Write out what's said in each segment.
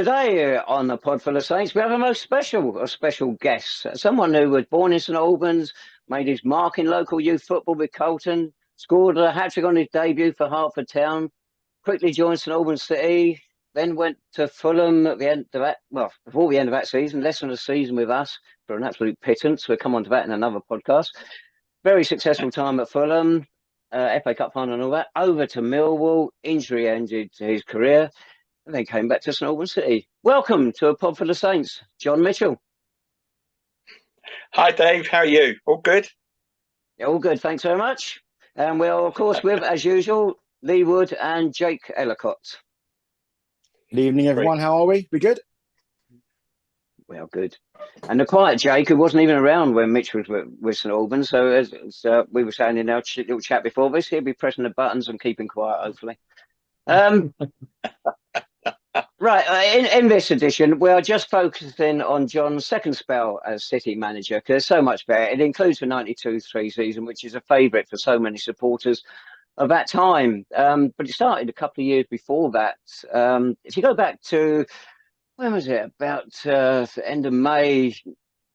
Today on the Podful of Saints, we have a special guest, someone who was born in St Albans, made his mark in local youth football with Colton, scored a hat-trick on his debut for Hertford Town, quickly joined St Albans City, then went to Fulham at the end of that, before the end of that season, less than a season with us for an absolute pittance. We'll come on to that in another podcast. Very successful time at Fulham, FA Cup final and all that. Over to Millwall, injury ended to his career, and then came back to St Albans City. Welcome to a Podful of Saints, John Mitchell. Hi, Dave. How are you? All good? Yeah, all good. Thanks very much. And we're, of course, with, as usual, Lee Wood and Jake Ellacott. Good evening, everyone. How are we? We good? Well, good. And the quiet Jake, who wasn't even around when Mitch was with St Albans. So as we were saying in our little chat before this, he'll be pressing the buttons and keeping quiet, hopefully. Right, in this edition, we are just focusing on John's second spell as City manager, because there's so much there. It includes the 92-3 season, which is a favourite for so many supporters of that time. But it started a couple of years before that. If you go back to, when was it? About the end of May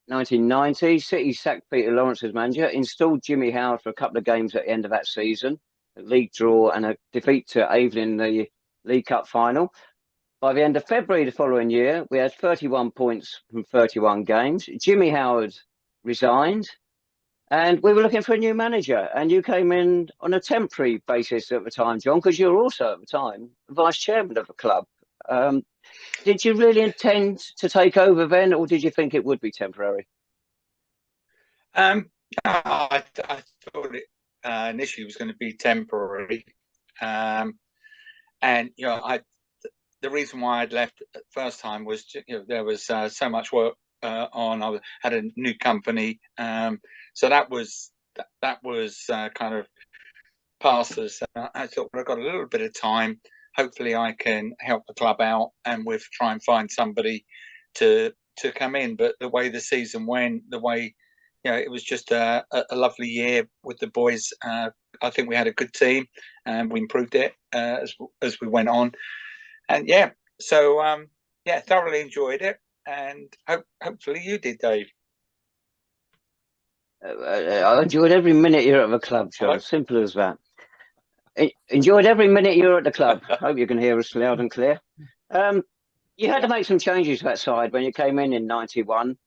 1990, City sacked Peter Lawrence as manager, installed Jimmy Howard for a couple of games at the end of that season, a league draw and a defeat to Avon in the League Cup final. By the end of February the following year, we had 31 points from 31 games. Jimmy Howard resigned, and we were looking for a new manager. And you came in on a temporary basis at the time, John, because you were also at the time vice chairman of the club. Did you really intend to take over then, or did you think it would be temporary? I thought it initially was going to be temporary. And, the reason why I'd left the first time was, there was so much work on. I had a new company, so that was kind of past us. I thought, well, I've got a little bit of time. Hopefully, I can help the club out, and we'll try and find somebody to come in. But the way the season went, it was just a lovely year with the boys. I think we had a good team, and we improved it as we went on. And thoroughly enjoyed it, and hopefully you did, Dave. I enjoyed every minute you're at the club, John. Hello? Simple as that. Enjoyed every minute you're at the club. Hope you can hear us loud and clear. You had to make some changes to that side when you came in 91.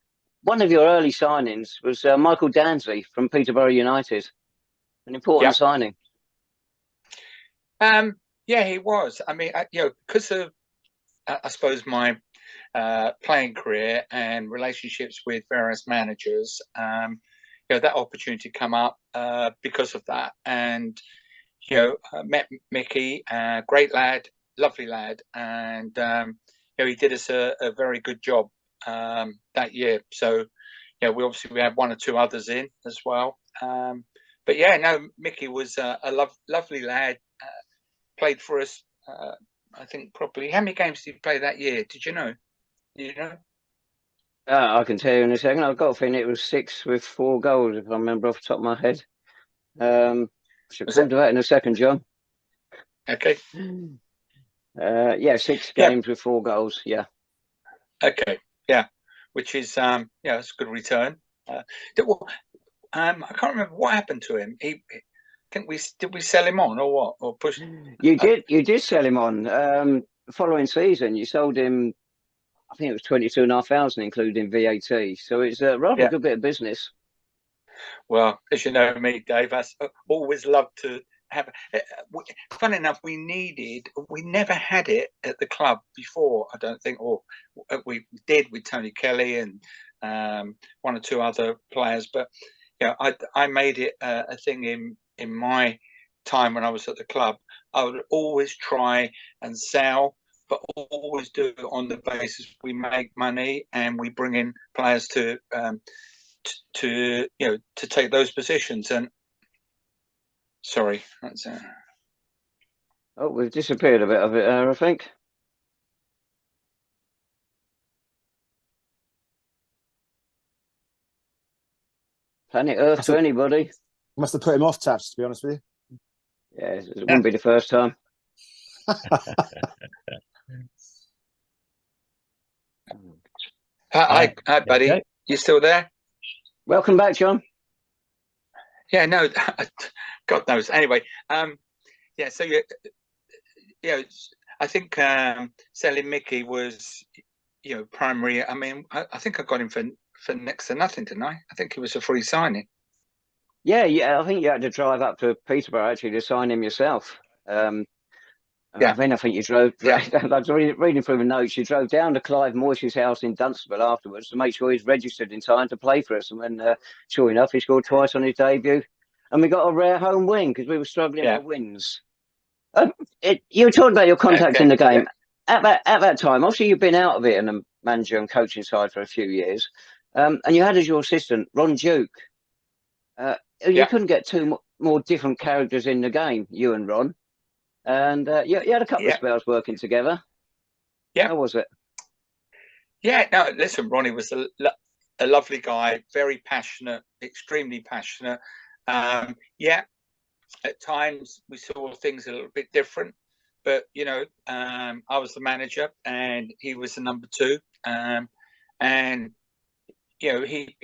One of your early signings was Michael Dansley from Peterborough United. An important signing. Yeah, he was. I mean, because of, I suppose, my playing career and relationships with various managers, that opportunity come up because of that. And, I met Mickey, great lad, lovely lad. And, he did us a very good job that year. So, we had one or two others in as well. Mickey was a lovely lad. Played for us, I think, probably. How many games did he play that year? Did you know? I can tell you in a second. I've got a feeling it was 6 with 4 goals, if I remember off the top of my head. Should come to that in a second, John. Okay. 6 games with 4 goals. Yeah. Okay. Yeah, which is it's a good return. I can't remember what happened to him. Did we sell him on or what, or push? You did sell him on. The following season, you sold him. I think it was 22,500, including VAT. So it's a rather good bit of business. Well, as you know me, Dave, I always love to have. Funny enough, we never had it at the club before. I don't think, or we did with Tony Kelly and one or two other players, but I made it a thing in my time when I was at the club. I would always try and sell, but always do it on the basis we make money and we bring in players to take those positions. And sorry, that's we've disappeared a bit of it, I think. Planet Earth to anybody. Must have put him off tabs, to be honest with you. Yeah, it wouldn't be the first time. Hi, buddy. Okay. You still there? Welcome back, John. Yeah, no, God knows. Anyway, yeah. So I think selling Mickey was, primary. I mean, I think I got him for next to nothing, didn't I? I think it was a free signing. Yeah, I think you had to drive up to Peterborough actually to sign him yourself. Yeah. I think you drove. Yeah. I was reading through the notes. You drove down to Clive Moyse's house in Dunstable afterwards to make sure he's registered in time to play for us. And when, sure enough, he scored twice on his debut, and we got a rare home win because we were struggling for wins. You were talking about your contacts in the game. Yeah. At that time, obviously you've been out of it in the manager and coaching side for a few years, and you had as your assistant Ron Duke. You couldn't get two more different characters in the game, you and Ron. And you had a couple of spells working together. Yeah. How was it? Yeah, no, listen, Ronnie was a lovely guy, very passionate, extremely passionate. Yeah, at times we saw things a little bit different, but, I was the manager and he was the number two. And, he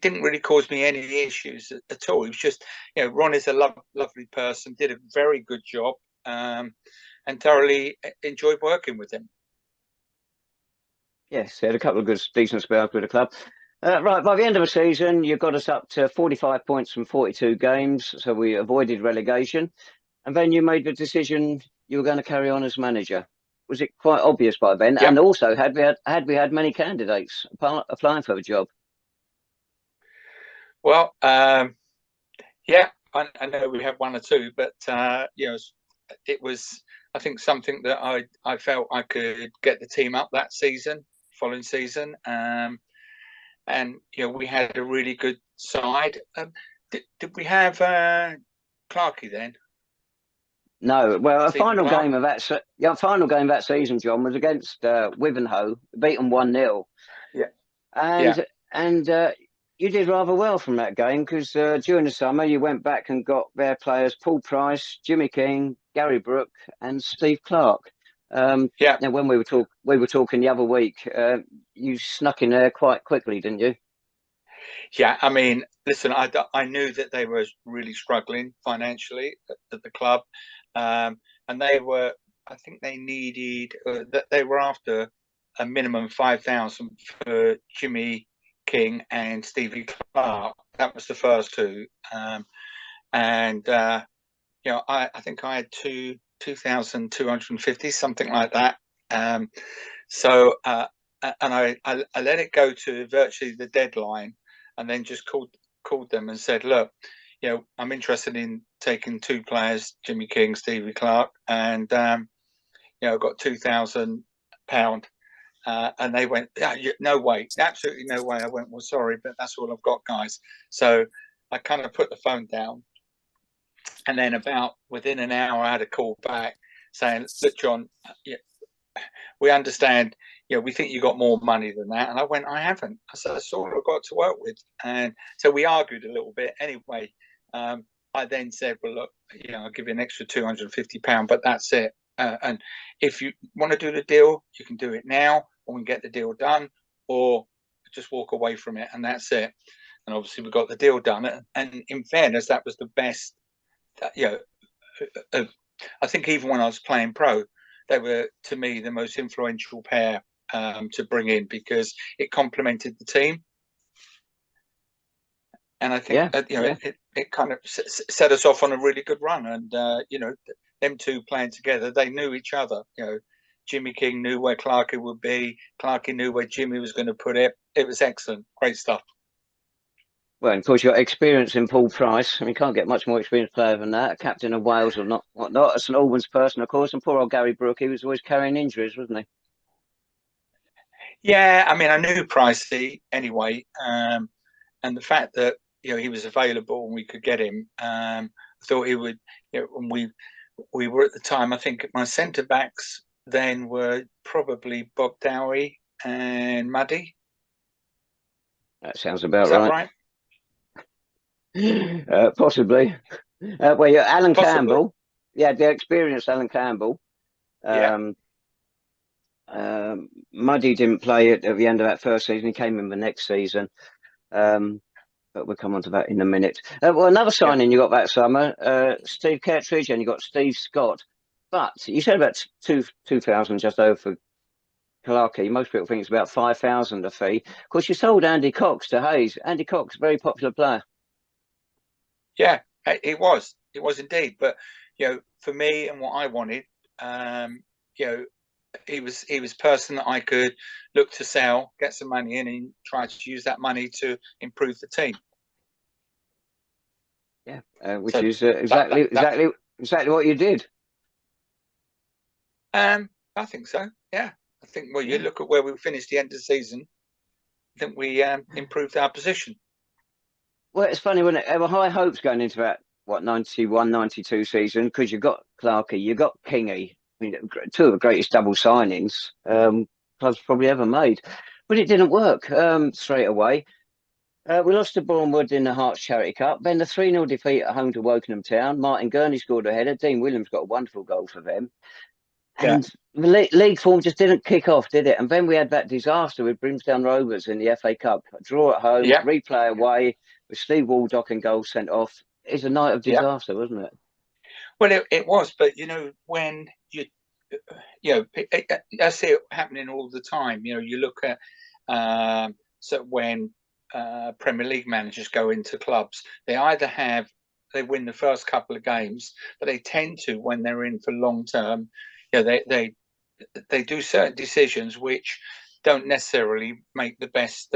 didn't really cause me any issues at all. He was just, Ron is a lovely person, did a very good job, and thoroughly enjoyed working with him. Yes, he had a couple of decent spells with the club. Right, by the end of the season, you got us up to 45 points from 42 games, so we avoided relegation. And then you made the decision you were going to carry on as manager. Was it quite obvious by then? Yep. And also, had we had many candidates applying for the job? Well, yeah, I know we had one or two, but it was, I think, something that I felt I could get the team up that following season, and we had a really good side. Did we have Clarkey then? No, well, a final game of that season, John, was against Wivenhoe, beaten 1-0. Yeah, and you did rather well from that game because during the summer you went back and got their players Paul Price, Jimmy King, Gary Brooke, and Steve Clark. Now, when we were talking the other week, you snuck in there quite quickly, didn't you? Yeah, I mean, listen, I knew that they were really struggling financially at the club, and they were. I think they needed that they were after a minimum 5,000 for Jimmy King and Stevie Clark. That was the first two, and I think I had 2,250, something like that. So and I let it go to virtually the deadline, and then just called them and said, look, I'm interested in taking two players, Jimmy King, Stevie Clark, and I've got £2,000. And they went, no way, absolutely no way. I went, well, sorry, but that's all I've got, guys. So I kind of put the phone down. And then within an hour, I had a call back saying, look, John, we understand, we think you got more money than that. And I went, I haven't. I said, that's all I've got to work with. And so we argued a little bit. Anyway, I then said, well, look, I'll give you an extra £250, but that's it. And if you want to do the deal, you can do it now, or we can get the deal done, or just walk away from it, and that's it. And obviously, we got the deal done. And in fairness, that was the best. I think even when I was playing pro, they were, to me, the most influential pair to bring in because it complemented the team. And I think it kind of set us off on a really good run. And them two playing together, they knew each other. Jimmy King knew where Clarkey would be. Clarkey knew where Jimmy was going to put it. It was excellent, great stuff. Well, and of course, your experience in Paul Price. I mean, you can't get much more experienced player than that. Captain of Wales or whatnot. A St Albans person, of course. And poor old Gary Brooke, he was always carrying injuries, wasn't he? Yeah, I mean, I knew Pricey anyway, and the fact that he was available and we could get him, I thought he would. When we were at the time, I think my centre backs then were probably Bob Dowie and Muddy. That sounds about right. Possibly. Well, yeah, Alan Possibly. Campbell. Yeah, the experienced Alan Campbell. Muddy didn't play at the end of that first season. He came in the next season. But we'll come on to that in a minute. Well, another signing you got that summer, Steve Kettridge, and you got Steve Scott. But you said about 2,000 just over for Clarkey. Most people think it's about 5,000 a fee. Of course, you sold Andy Cox to Hayes. Andy Cox, very popular player. Yeah, it was. It was indeed. But for me and what I wanted, he was a person that I could look to sell, get some money in, and try to use that money to improve the team. Yeah, which is exactly what you did. I think so. Yeah, I think. Well, you look at where we finished the end of the season. I think we improved our position. Well, it's funny when there were high hopes going into that 91, 92 season, because you got Clarkey, you got Kingy. I mean, two of the greatest double signings clubs probably ever made, but it didn't work straight away. We lost to Bournemouth in the Hearts Charity Cup. Then the 3-0 defeat at home to Wokingham Town. Martin Gurney scored a header. Dean Williams got a wonderful goal for them. And the league form just didn't kick off, did it? And then we had that disaster with Brimsdown Rovers in the FA Cup. A draw at home, replay away, with Steve Waldock and goal sent off. It's a night of disaster, wasn't it? Well, it was. But, when I see it happening all the time. You look at when Premier League managers go into clubs, they win the first couple of games, but they tend to, when they're in for long term, they do certain decisions which don't necessarily make the best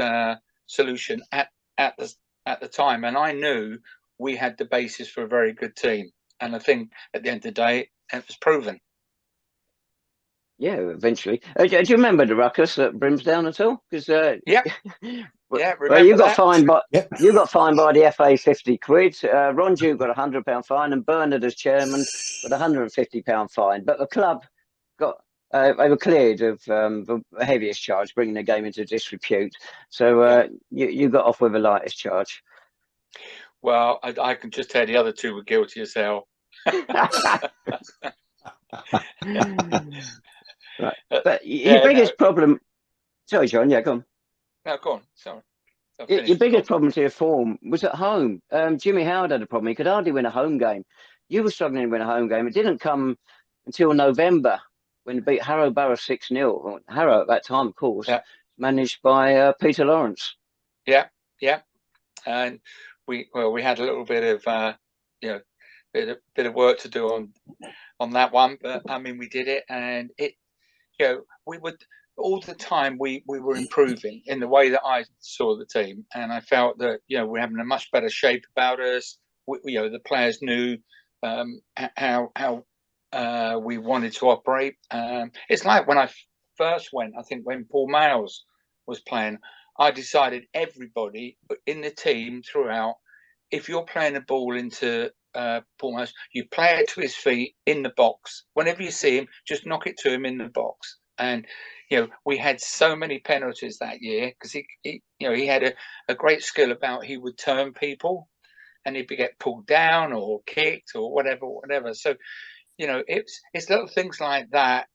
solution at the time. And I knew we had the basis for a very good team, and I think at the end of the day, it was proven. Yeah, eventually. Do you remember the ruckus at Brimsdown at all? Because well, you got fined by the FA £50. Ron Duke got £100 fine, and Bernard, as chairman, got £150 fine. But the club got they were cleared of the heaviest charge, bringing the game into disrepute. So you got off with the lightest charge. Well, I can just tell the other two were guilty as hell. Right. But your biggest problem... Sorry, John, go on. No, go on. Sorry. Your biggest problem to your form was at home. Jimmy Howard had a problem. He could hardly win a home game. You were struggling to win a home game. It didn't come until November when you beat Harrow Borough 6-0. Harrow at that time, of course, managed by Peter Lawrence. Yeah. And we had a little bit of bit of work to do on that one, but I mean we did it, and it we would all the time we were improving in the way that I saw the team, and I felt that we're having a much better shape about us. The players knew how we wanted to operate. It's like when I first went, I think when Paul Miles was playing, I decided everybody in the team throughout, if you're playing a ball into Paul Miles, you play it to his feet in the box. Whenever you see him, just knock it to him in the box. And we had so many penalties that year because he had a great skill about he would turn people, and he'd get pulled down or kicked or whatever. So it's little things like that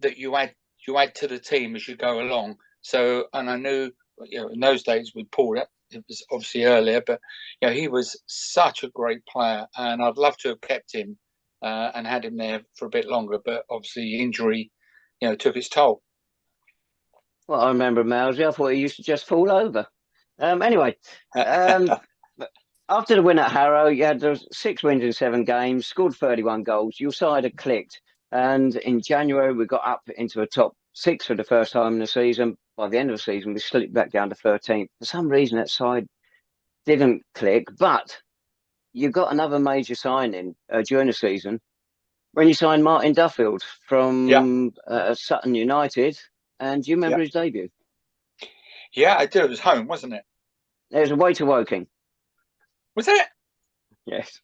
you add to the team as you go along. So, and I knew in those days with Paul, it was obviously earlier, but he was such a great player, and I'd love to have kept him and had him there for a bit longer, but obviously injury took its toll. Well, I remember Mousy. I thought he used to just fall over. Anyway, after the win at Harrow, you had those 6 wins in 7 games, scored 31 goals. Your side had clicked, and in January we got up into the top 6 for the first time in the season. By the end of the season, we slipped back down to 13th. For some reason, that side didn't click, but you got another major signing during the season when you signed Martin Duffield from Sutton United. And do you remember his debut? Yeah, I do. It was home, wasn't it? It was away to Woking. Was it? Yes.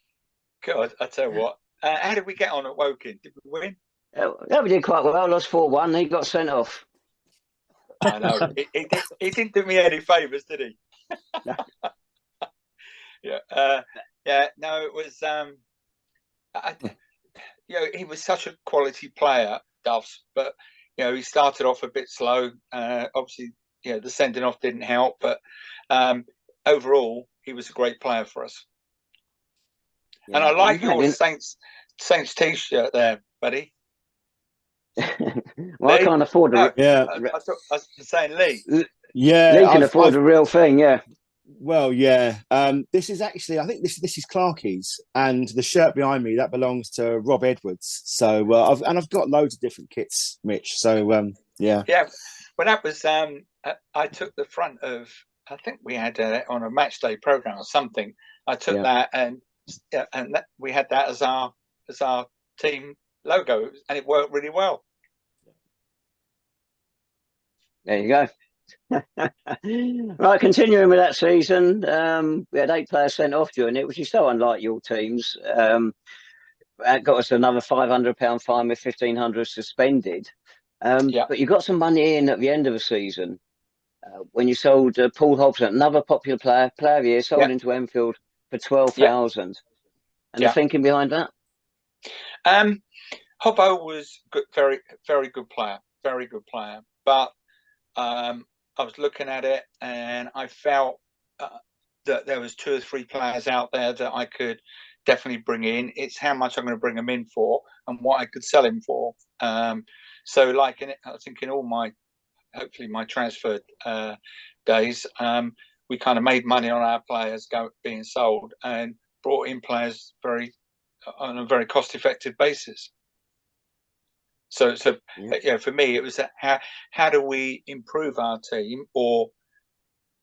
God, I tell you what. How did we get on at Woking? Did we win? Yeah, we did quite well. Lost 4-1. He got sent off. I know. He didn't do me any favours, did he? No. No, it was. He was such a quality player, Duffs. But he started off a bit slow. Obviously, the sending off didn't help, but overall, he was a great player for us. Yeah. And I like your Saints T-shirt there, buddy. Well, Lee? I can't afford No, Yeah. I was saying Lee. Yeah, Lee can afford the real thing, yeah. Well, yeah. This is actually, I think this is Clarkie's, and the shirt behind me that belongs to Rob Edwards. So I've got loads of different kits, Mitch. So yeah. Yeah. Well, that was I took the front of, I think we had on a match day program or something. I took that and we had that as our team logo, and it worked really well. There you go. Right, continuing with that season, we had 8 players sent off during it, which is so unlike your teams. That got us another £500 fine with 1,500 suspended. But you got some money in at the end of the season when you sold Paul Hobson, another popular player of the year, sold into Enfield for 12,000. And the thinking behind that? Hobbo was good, very, very good player, but I was looking at it and I felt that there was 2 or 3 players out there that I could definitely bring in. It's how much I'm going to bring them in for and what I could sell him for. So like I think in all hopefully my transfer days, we kind of made money on our players being sold and brought in players on a very cost-effective basis. So for me, it was how do we improve our team, or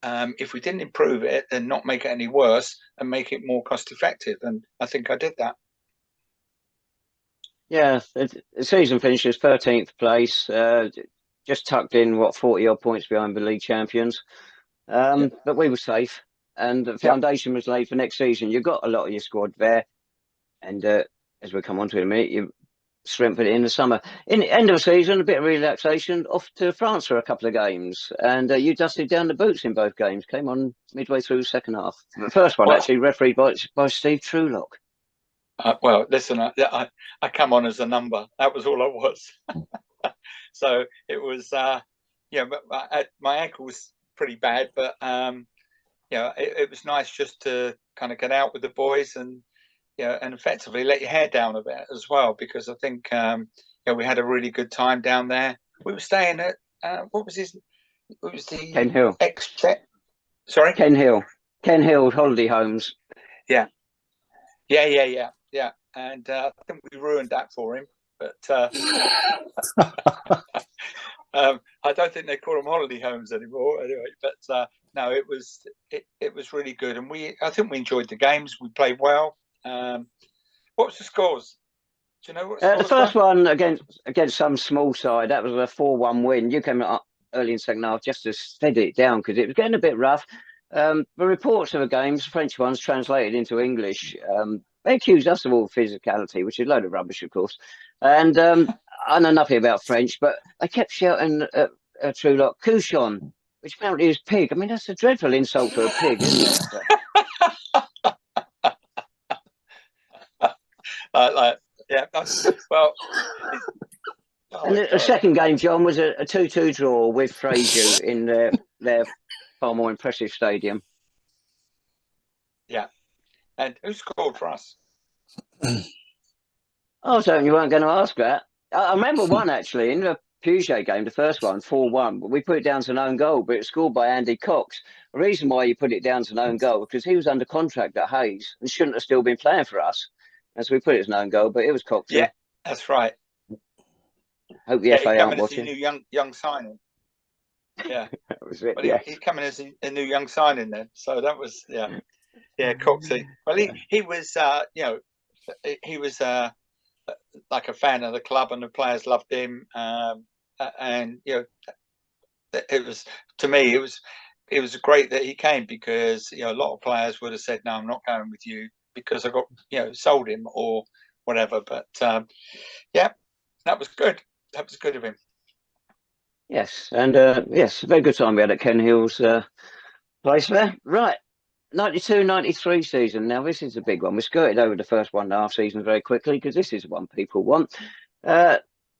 if we didn't improve it, then not make it any worse and make it more cost effective. And I think I did that. Yeah, the season finishes 13th place, just tucked in 40 odd points behind the league champions. But we were safe, and the foundation was laid for next season. You've got a lot of your squad there, and as we'll come on to in a minute, you strengthen it in the summer. In the end of the season, a bit of relaxation, off to France for a couple of games, and you dusted down the boots in both games. Came on midway through the second half. The first one actually refereed by Steve Truelock. Well, listen, I come on as a number. That was all I was. So it was, but my ankle was pretty bad, but it was nice just to kind of get out with the boys and and effectively let your hair down a bit as well, because I think we had a really good time down there. We were staying at what was the Ken Hill. Sorry, Ken Hill holiday homes. Yeah. And I think we ruined that for him, but I don't think they call them holiday homes anymore. Anyway, but no, it was really good, and I think we enjoyed the games. We played well. What was the scores? Do you know what the first one against some small side? That was a 4-1 win. You came up early in second half just to steady it down because it was getting a bit rough. The reports of the games, French ones translated into English, they accused us of all physicality, which is a load of rubbish, of course. And I know nothing about French, but they kept shouting at Truelock, "Couchon," which apparently is pig. I mean, that's a dreadful insult to a pig, isn't it? Well. And the second game, John, was a 2-2 draw with Fraser in their far more impressive stadium. Yeah. And who scored for us? Oh, so you weren't going to ask that. I remember one actually in the Puget game, the first one, 4-1, but we put it down to an own goal, but it was scored by Andy Cox. The reason why you put it down to an own goal because he was under contract at Hayes and shouldn't have still been playing for us. And so we put it as an own goal, but it was Cox. Yeah, that's right. Hope the FA aren't watching. He's a new young signing. Yeah, that was it. But yeah, he's coming as a new young signing then. So that was Coxie. Well, he was he was like a fan of the club, and the players loved him. And it was, to me, it was great that he came, because a lot of players would have said, "No, I'm not going with you because I got sold him or whatever." But that was good. That was good of him. Yes, and yes, very good time we had at Ken Hill's place there. Right, 92-93 season. Now this is a big one. We skirted over the first 1.5 seasons very quickly because this is the one people want.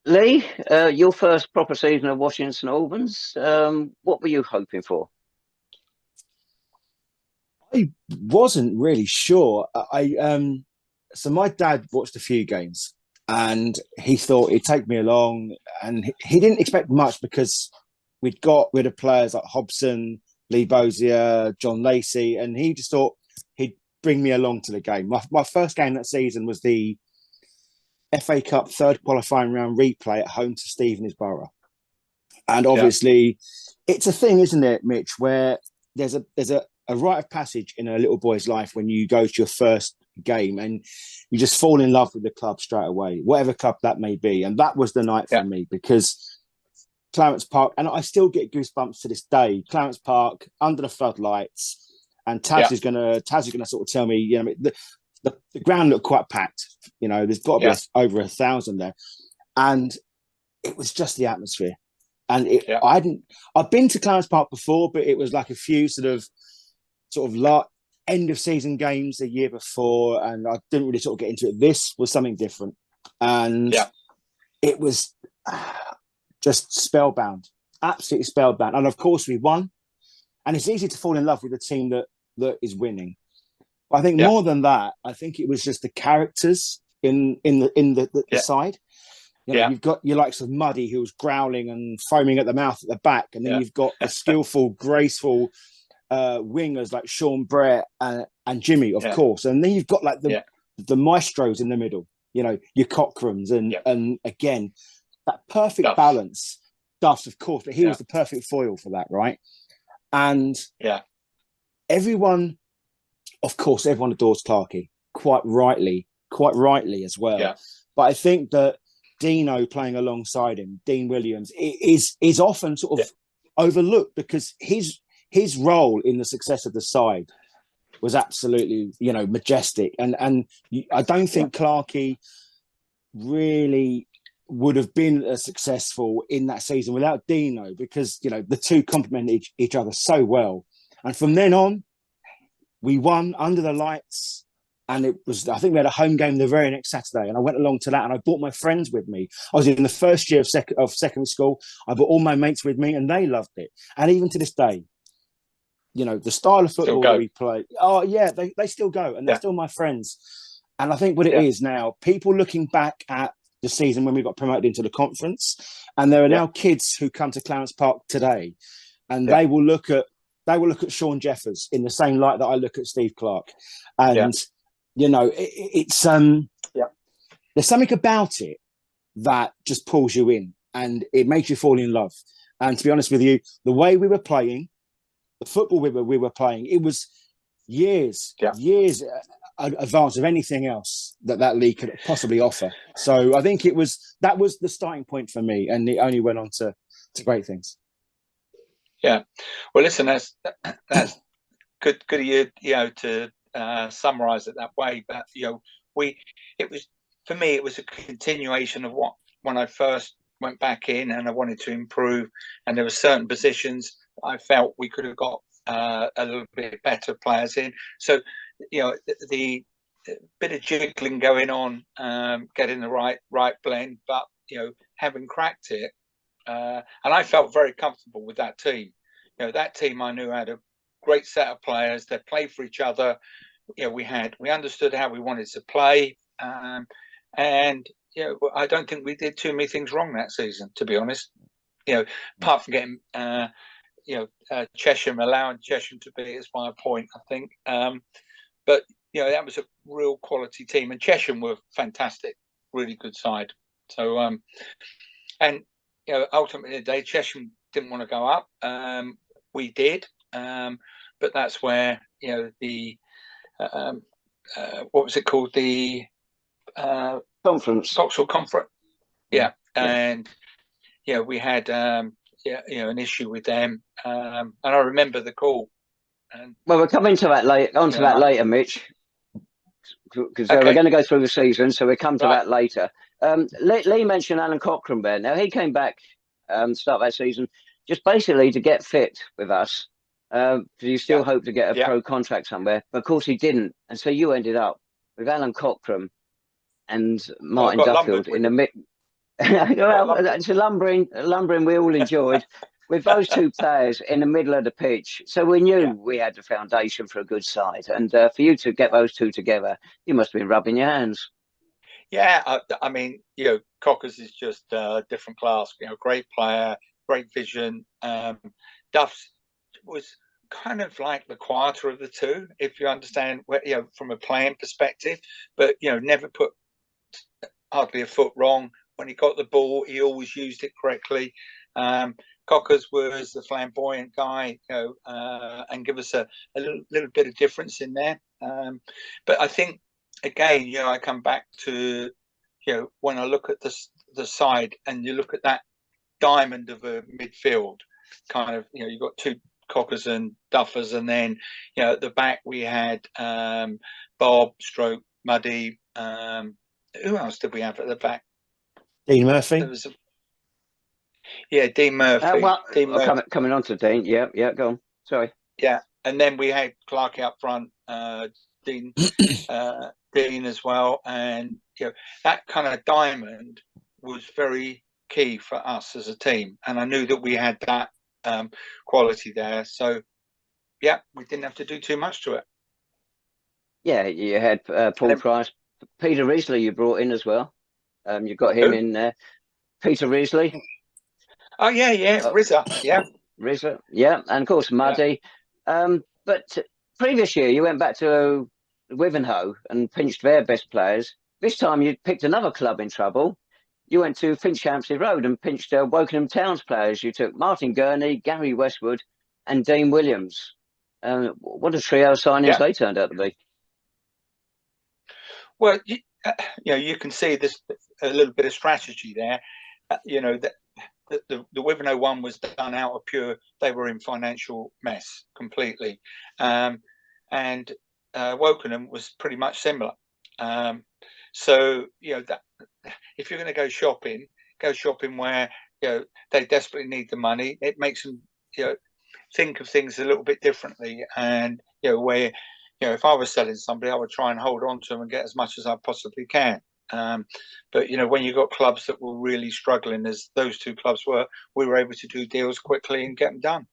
Lee, your first proper season of watching St Albans, what were you hoping for? I wasn't really sure. So my dad watched a few games, and he thought he'd take me along, and he didn't expect much because we'd got rid of players like Hobson, Lee Bozier, John Lacey, and he just thought he'd bring me along to the game. My first game that season was the FA Cup third qualifying round replay at home to Stevenage Borough. And obviously, it's a thing, isn't it, Mitch, where there's a rite of passage in a little boy's life when you go to your first game and you just fall in love with the club straight away, whatever club that may be. And that was the night for me, because Clarence Park, and I still get goosebumps to this day, Clarence Park under the floodlights, and Taz is gonna sort of tell me, you know, the ground looked quite packed. You know, there's got to be over 1,000 there, and it was just the atmosphere. And I've been to Clarence Park before, but it was like a few sort of end of season games the year before, and I didn't really sort of get into it. This was something different, and it was just spellbound, absolutely spellbound. And of course, we won, and it's easy to fall in love with a team that is winning. But I think more than that, I think it was just the characters in the side. You know, you've got your likes of Muddy, who was growling and foaming at the mouth at the back, and then you've got the skillful, graceful wingers like Sean Brett and Jimmy, of course, and then you've got like the maestros in the middle. You know, your Cochrans and again that perfect balance. Duffs, of course, but he was the perfect foil for that, right? And everyone adores Clarkey, quite rightly as well. Yeah. But I think that Dino playing alongside him, Dean Williams, is often sort of overlooked, because his role in the success of the side was absolutely, you know, majestic. And I don't think Clarkey really would have been as successful in that season without Dino, because, you know, the two complemented each other so well. And from then on, we won under the lights, and it was, I think we had a home game the very next Saturday, and I went along to that, and I brought my friends with me. I was in the first year of secondary school. I brought all my mates with me, and they loved it. And even to this day, you know, the style of football that we play, they still go, and they're still my friends. And I think what it is now, people looking back at the season when we got promoted into the conference, and there are now kids who come to Clarence Park today, and they will look at Sean Jeffers in the same light that I look at Steve Clark. And you know, it's there's something about it that just pulls you in, and it makes you fall in love. And to be honest with you, the way we were playing, the football we were playing, it was years advance of anything else that league could possibly offer. So I think that was the starting point for me, and it only went on to great things. Yeah, well, listen, that's good of you, you know, to summarize it that way. But you know, for me, it was a continuation of when I first went back in and I wanted to improve, and there were certain positions I felt we could have got a little bit better players in. So, you know, the bit of jiggling going on, getting the right blend, but you know, having cracked it, and I felt very comfortable with that team. You know, that team I knew had a great set of players that played for each other. You know, we understood how we wanted to play, and you know, I don't think we did too many things wrong that season, to be honest. You know, apart from getting Chesham, allowing Chesham to beat us by a point, I think. But you know, that was a real quality team, and Chesham were fantastic, really good side. So, and you know, ultimately, the day Chesham didn't want to go up. We did, but that's where, you know, the what was it called, the conference, Vauxhall Conference, and you know, we had you know, an issue with them, and I remember the call. And well, we're coming to that later, Mitch, because we're going to go through the season, so we'll come to that later. Lee mentioned Alan Cochrane there. Now, he came back start that season just basically to get fit with us, because you still hope to get a pro contract somewhere, but of course he didn't, and so you ended up with Alan Cochrane and Martin Duffield in the mid. Well, it's a lumbering we all enjoyed with those two players in the middle of the pitch. So we knew we had the foundation for a good side. And for you to get those two together, you must have been rubbing your hands. Yeah, I mean, Cockers is just a different class. Great player, great vision. Duff's was kind of like the quieter of the two, if you understand, from a playing perspective. But never put hardly a foot wrong. When he got the ball, he always used it correctly. Cockers was the flamboyant guy, and give us a little bit of difference in there. But I think, again, I come back to, when I look at the side and you look at that diamond of a midfield, kind of, you've got two Cockers and Duffers, and then, at the back we had Bob, Stroke, Muddy. Who else did we have at the back? Dean Murphy. Dean Murphy. Dean Murphy. Coming on to Dean. Yeah, go on. Sorry. Yeah, and then we had Clarkey up front, Dean as well, and that kind of diamond was very key for us as a team, and I knew that we had that quality there. So, we didn't have to do too much to it. Yeah, you had Paul Price, Peter Risley. You brought in as well. You got him in there. Peter Risley. Oh yeah, Rizza, and of course Muddy. But previous year you went back to Wivenhoe and pinched their best players. This time you picked another club in trouble. You went to Finchampsley Road and pinched Wokingham Town's players. You took Martin Gurney, Gary Westwood, and Dean Williams. What a trio of signings they turned out to be. Well, you can see this a little bit of strategy there. That the Wivenhoe one was done out of pure. They were in financial mess completely, and Wokingham was pretty much similar. So that if you're going to go shopping where they desperately need the money. It makes them think of things a little bit differently, and where if I was selling somebody, I would try and hold on to them and get as much as I possibly can. But when you got clubs that were really struggling, as those two clubs were, we were able to do deals quickly and get them done.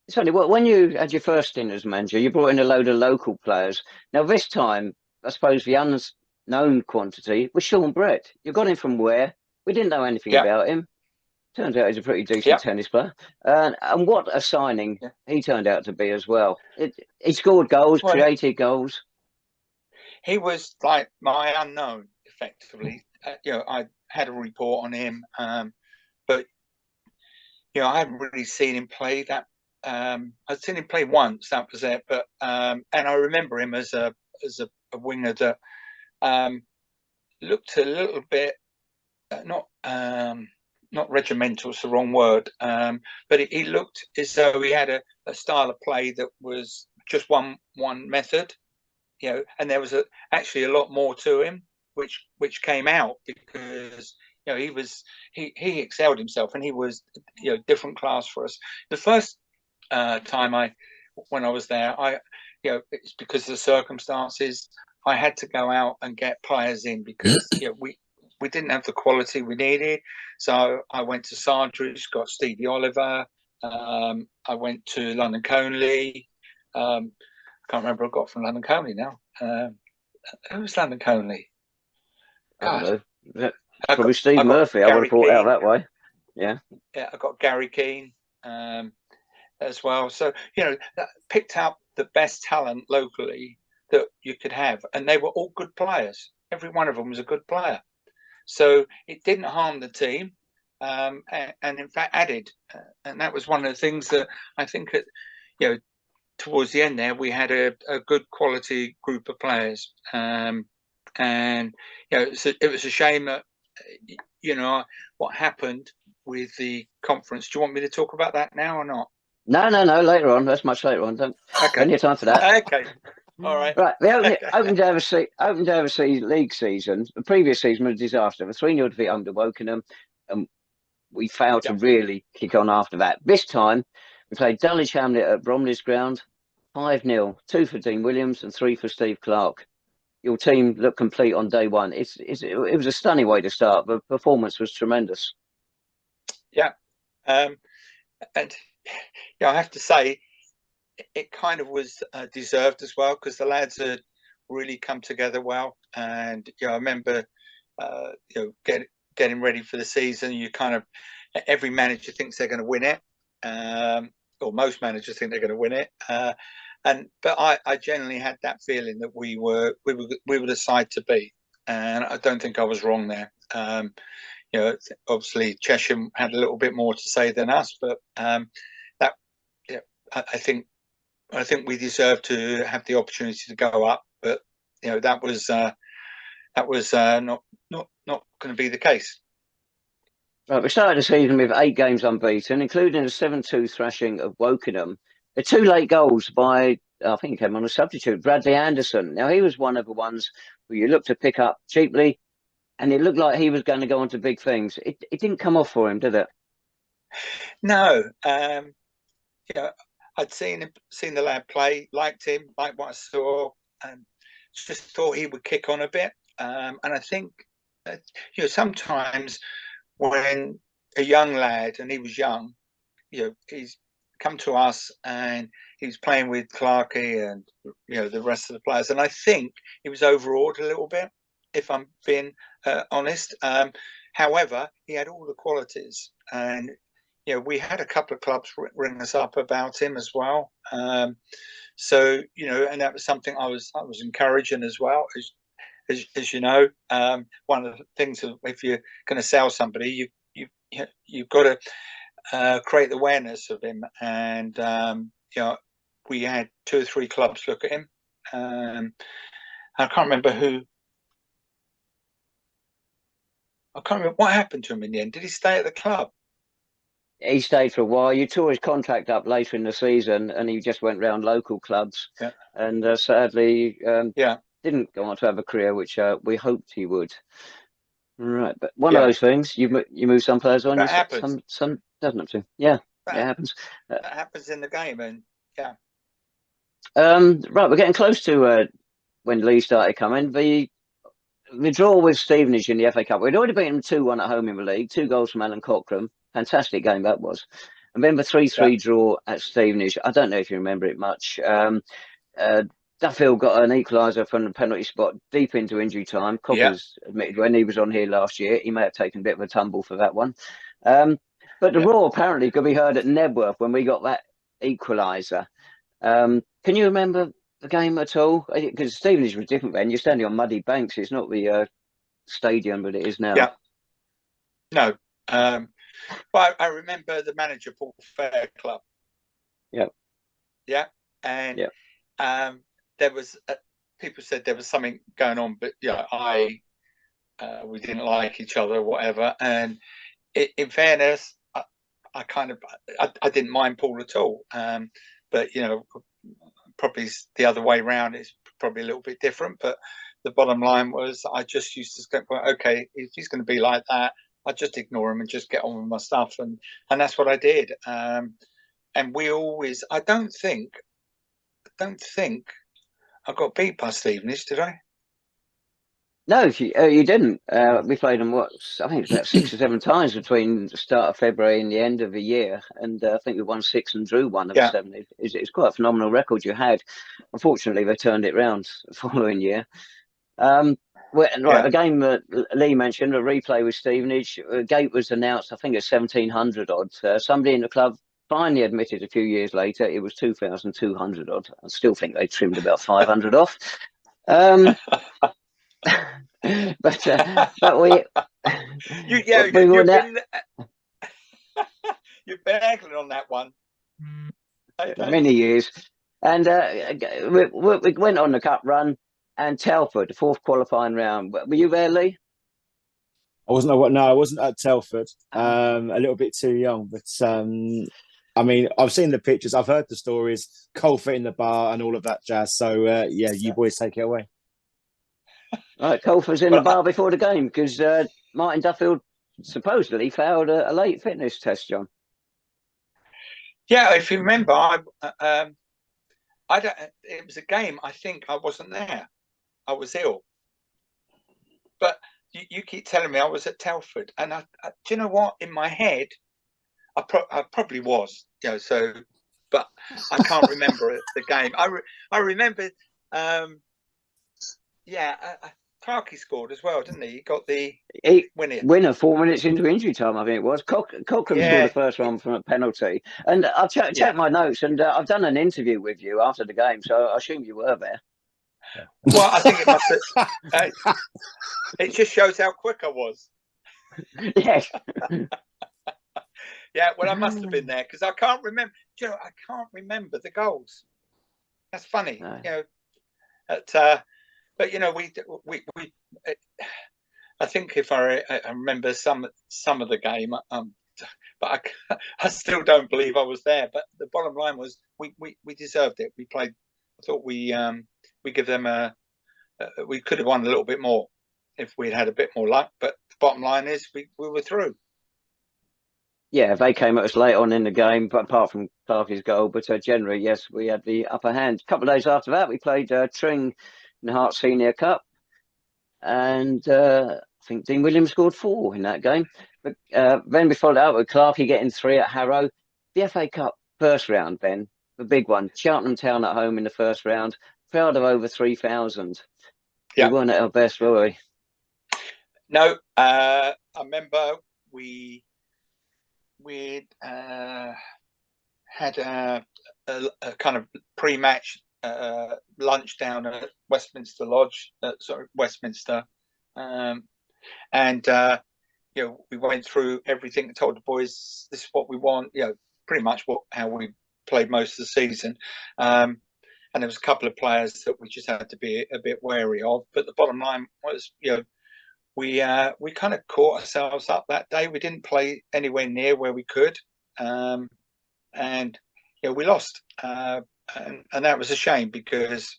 It's funny, when you had your first stint as manager, you brought in a load of local players. Now this time, I suppose the unknown quantity was Sean Brett. You got him from where? We didn't know anything about him. Turns out he's a pretty decent tennis player. And what a signing he turned out to be as well. He scored goals, created goals. He was like my unknown, effectively. I had a report on him, but I haven't really seen him play that. I'd seen him play once, that was it. But and I remember him as a winger that looked a little bit not regimental, it's the wrong word, but he looked as though he had a style of play that was just one method. And there was actually a lot more to him, which came out because he excelled himself, and he was different class for us. The first time when I was there, it's because of the circumstances. I had to go out and get players in because we didn't have the quality we needed. So I went to Sardridge, got Stevie Oliver. I went to London Conley. Can't remember what I got from London Conley now. Who was London Conley? Probably Steve Murphy. I would have brought out that way. Yeah, I got Gary Keane as well. So picked out the best talent locally that you could have, and they were all good players. Every one of them was a good player. So it didn't harm the team, and in fact added. And that was one of the things that I think towards the end there, we had a good quality group of players, and it was a shame that what happened with the conference. Do you want me to talk about that now or not? No. Later on. That's much later on. Plenty of time for that. Okay. All right. Right. The Open Day Overseas League season. The previous season was a disaster. A 3-0 defeat under Wokingham, and we failed to really kick on after that. This time, we played Dulwich Hamlet at Bromley's ground, 5-0, 2 for Dean Williams and 3 for Steve Clark. your team look complete on day one. It was a stunning way to start. The performance was tremendous. Yeah, and yeah, I have to say, it kind of was deserved as well, because the lads had really come together well. And I remember getting ready for the season. You kind of, every manager thinks they're going to win it, or most managers think they're going to win it. But I generally had that feeling that we were the side to beat, and I don't think I was wrong there. Obviously Chesham had a little bit more to say than us, but I think we deserve to have the opportunity to go up. But that was not going to be the case. Right, we started the season with 8 games unbeaten, including a 7-2 thrashing of Wokingham. The 2 late goals by, I think he came on a substitute, Bradley Anderson. Now, he was one of the ones who you looked to pick up cheaply, and it looked like he was going to go on to big things. It didn't come off for him, did it? No. I'd seen the lad play, liked him, liked what I saw, and just thought he would kick on a bit. And I think that, sometimes when a young lad, and he was young, he's come to us and he was playing with Clarkey and the rest of the players, and I think he was overawed a little bit, if I'm being honest. However, he had all the qualities, and we had a couple of clubs ring us up about him as well. So and that was something I was encouraging as well. As you know, one of the things of, if you're going to sell somebody, you've got to create the awareness of him. And we had 2 or 3 clubs look at him. I can't remember who. I can't remember what happened to him in the end. Did he stay at the club? He stayed for a while. You tore his contract up later in the season, and he just went round local clubs. Yeah. And sadly, didn't go on to have a career, which we hoped he would. Right, but one of those things, you move some players on, that happens. Some doesn't have to. Yeah, it happens. That happens in the game, and yeah. Right, we're getting close to when Lee started coming. The draw with Stevenage in the FA Cup. We'd already beaten them 2-1 at home in the league. 2 goals from Alan Cochrane. Fantastic game that was. And then the 3-3 draw at Stevenage. I don't know if you remember it much. Duffield got an equaliser from the penalty spot deep into injury time. Coppers admitted when he was on here last year, he may have taken a bit of a tumble for that one. But the roar apparently could be heard at Nebworth when we got that equaliser. Can you remember the game at all? Because Stevenage was different then. You're standing on muddy banks. It's not the stadium that it is now. Yeah. No. Well, I remember the manager, Paul Fairclough. Yeah. Yeah. And there was people said there was something going on, but we didn't like each other or whatever. And in fairness, I didn't mind Paul at all. But probably the other way around is probably a little bit different. But the bottom line was, I just used to go, okay, if he's going to be like that, I just ignore him and just get on with my stuff, and that's what I did. And we always, I don't think I got beat by Stevenage, did I? No, you didn't. We played them, I think it was about 6 or 7 times between the start of February and the end of the year. And I think we won 6 and drew 1 of the 7. It's quite a phenomenal record you had. Unfortunately, they turned it round the following year. The game that Lee mentioned, a replay with Stevenage, the gate was announced, I think it's 1700 odd. Somebody in the club finally admitted a few years later it was 2200 odd. I still think they trimmed about 500 off. But we you've been angling on that one many years, and we went on the cup run. And Telford, the 4th qualifying round. Were you there, Lee? I wasn't at Telford. A little bit too young, but I mean, I've seen the pictures, I've heard the stories, cold feet in the bar and all of that jazz. So you boys take it away. Right, Colfer's in the bar before the game because Martin Duffield supposedly failed a late fitness test, John. Yeah, if you remember, I don't. It was a game. I think I wasn't there. I was ill. But you keep telling me I was at Telford, and do you know what? In my head, I probably was, So, but I can't remember the game. I remember, Clarkey scored as well, didn't he? He got the winner 4 minutes into injury time, I think it was. Cochrane scored the first one from a penalty. And I've checked my notes, and I've done an interview with you after the game, so I assume you were there. Well, I think it must have. It just shows how quick I was. Yes. Yeah, well, I must have been there because I can't remember. I can't remember the goals. That's funny, No. But we. I think if I remember some of the game, but I still don't believe I was there. But the bottom line was we deserved it. We played. I thought we give them we could have won a little bit more if we'd had a bit more luck. But the bottom line is we were through. Yeah, they came at us late on in the game, but apart from Clarkie's goal. But generally, yes, we had the upper hand. A couple of days after that, we played Tring in the Hart Senior Cup. And I think Dean Williams scored 4 in that game. But then we followed out with Clarkie getting 3 at Harrow. The FA Cup first round, then, the big one. Cheltenham Town at home in the first round. Crowd of over 3,000. Yeah. We weren't at our best, were we? No, I remember we'd had a kind of pre-match lunch down at Westminster Lodge, Westminster, and we went through everything and told the boys this is what we want. Pretty much how we played most of the season. And there was a couple of players that we just had to be a bit wary of. But the bottom line was, we kind of caught ourselves up that day. We didn't play anywhere near where we could, and we lost. And that was a shame because,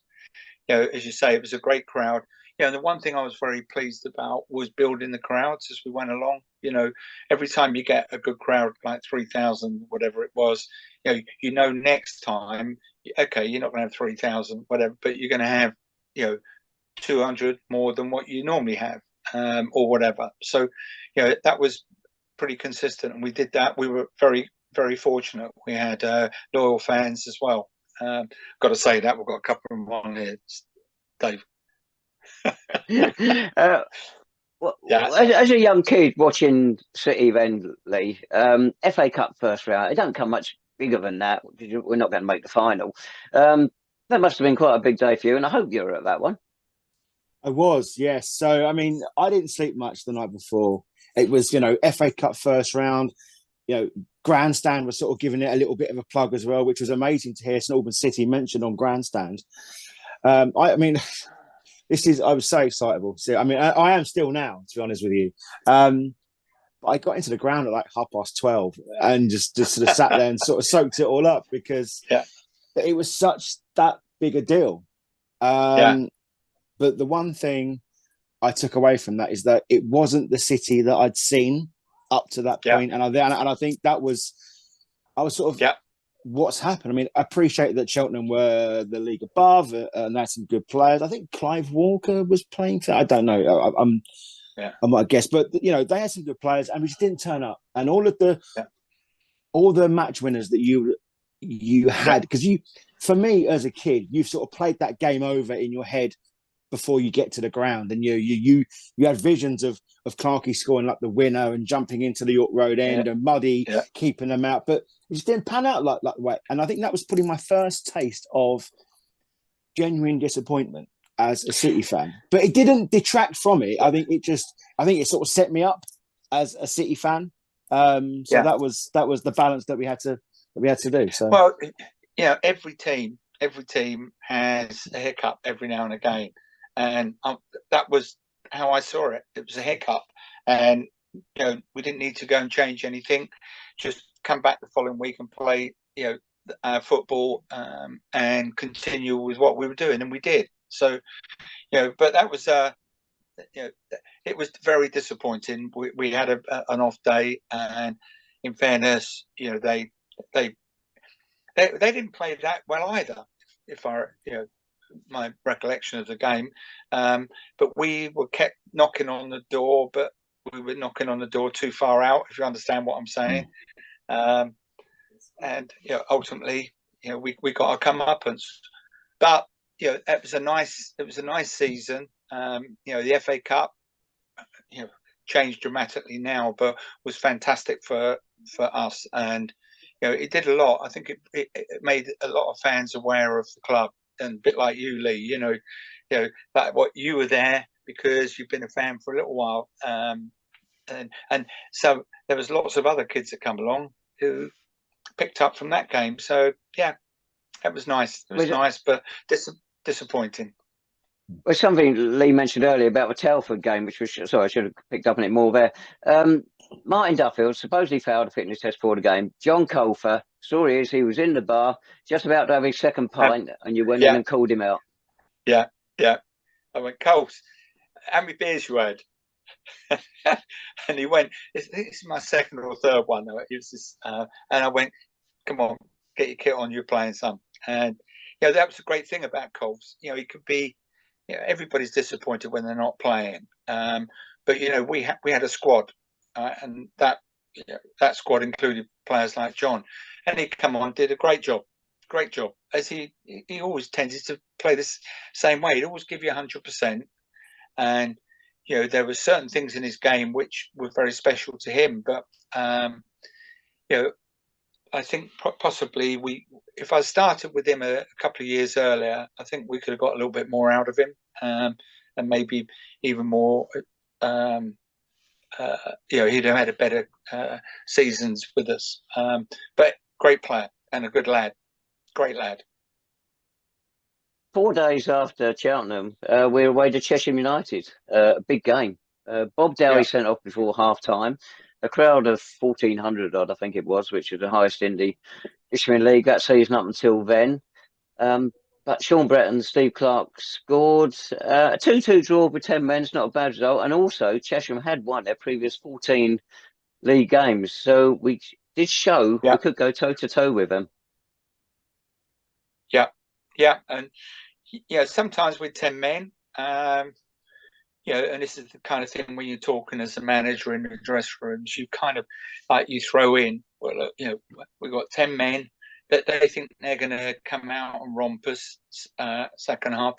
as you say, it was a great crowd. The one thing I was very pleased about was building the crowds as we went along. Every time you get a good crowd, like 3,000, whatever it was, next time, okay, you're not going to have 3,000, whatever, but you're going to have, 200 more than what you normally have, or whatever. So, that was pretty consistent, and we did that. We were very, very fortunate. We had loyal fans as well. Got to say that we've got a couple of them on here, Dave. As a young kid watching City then, Lee, FA Cup first round, it doesn't come much bigger than that. We're not going to make the final. That must have been quite a big day for you, and I hope you were at that one. I was, yes. So, I mean, I didn't sleep much the night before. It was, FA Cup first round. Grandstand was sort of giving it a little bit of a plug as well, which was amazing to hear St Albans City mentioned on Grandstand. I mean, I was so excitable. So, I mean, I am still now, to be honest with you. I got into the ground at like 12:30 and just sort of sat there and sort of soaked it all up because it was such that big a deal. But the one thing I took away from that is that it wasn't the City that I'd seen up to that point. And I think I was sort of what's happened. I mean, I appreciate that Cheltenham were the league above and they had some good players. I think Clive Walker was playing for, I don't know. I might guess, but they had some good players and we just didn't turn up. And all the match winners that you had, because for me as a kid, you've sort of played that game over in your head before you get to the ground, and you had visions of Clarkey scoring like the winner and jumping into the York Road end and Muddy keeping them out, but it just didn't pan out like the way. And I think that was probably my first taste of genuine disappointment as a City fan. But it didn't detract from it. I think it sort of set me up as a City fan. That was the balance that we had to do. So well, every team has a hiccup every now and again. And that was how I saw it. It was a hiccup, and we didn't need to go and change anything. Just come back the following week and play, football, and continue with what we were doing, and we did. So, but that was, it was very disappointing. We had an off day, and in fairness, they didn't play that well either. If I, my recollection of the game. But we were kept knocking on the door, but we were knocking on the door too far out, if you understand what I'm saying. And ultimately, we got our comeuppance. But it was a nice season. The FA Cup, changed dramatically now, but was fantastic for us. And it did a lot. I think it made a lot of fans aware of the club, and a bit like you, Lee. Like what you were there because you've been a fan for a little while, and so there was lots of other kids that come along who picked up from that game. So yeah, it was nice. It was nice, but disappointing. Well, something Lee mentioned earlier about the Telford game, which was, sorry, I should have picked up on it more there. Martin Duffield supposedly failed a fitness test for the game. John Colfer, story is he was in the bar, just about to have his second pint, and you went in and called him out. Yeah. I went, Coles, how many beers you had? And he went, this is my second or third one. It was just, and I went, come on, get your kit on, you're playing some. And that was the great thing about Coles. He could be, everybody's disappointed when they're not playing. But we had a squad, and that squad included players like John, and he come on, did a great job, as he always tended to play this same way. He'd always give you 100%, and there were certain things in his game which were very special to him. But I think possibly if I started with him a couple of years earlier, I think we could have got a little bit more out of him, and maybe even more. He'd have had a better seasons with us. But great player and a good lad, great lad. 4 days after Cheltenham, we're away to Cheshire United, a big game. Bob Dowie sent off before half time. A crowd of 1,400 odd, I think it was, which was the highest in the Isthmian League that season up until then. But Sean Brett and Steve Clark scored. A 2-2 draw with 10 men is not a bad result. And also, Cheshire had won their previous 14 league games. So we did show we could go toe-to-toe with them. Yeah. And, sometimes with 10 men, and this is the kind of thing when you're talking as a manager in the dressing rooms, you kind of like you throw in, well, we've got 10 men that they think they're going to come out and romp us second half.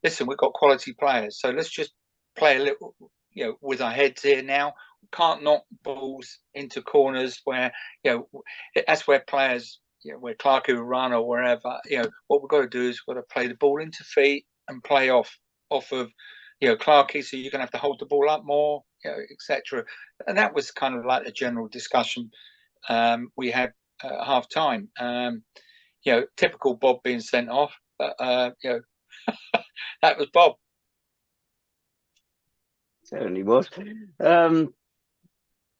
Listen, we've got quality players, so let's just play a little, with our heads here now. We can't knock balls into corners where, that's where players, where Clark will run or wherever. What we've got to do is we've got to play the ball into feet and play off of. Clarkey, so you're going to have to hold the ball up more, etc. And that was kind of like the general discussion we had at half time. Typical Bob being sent off, but that was Bob. Certainly was.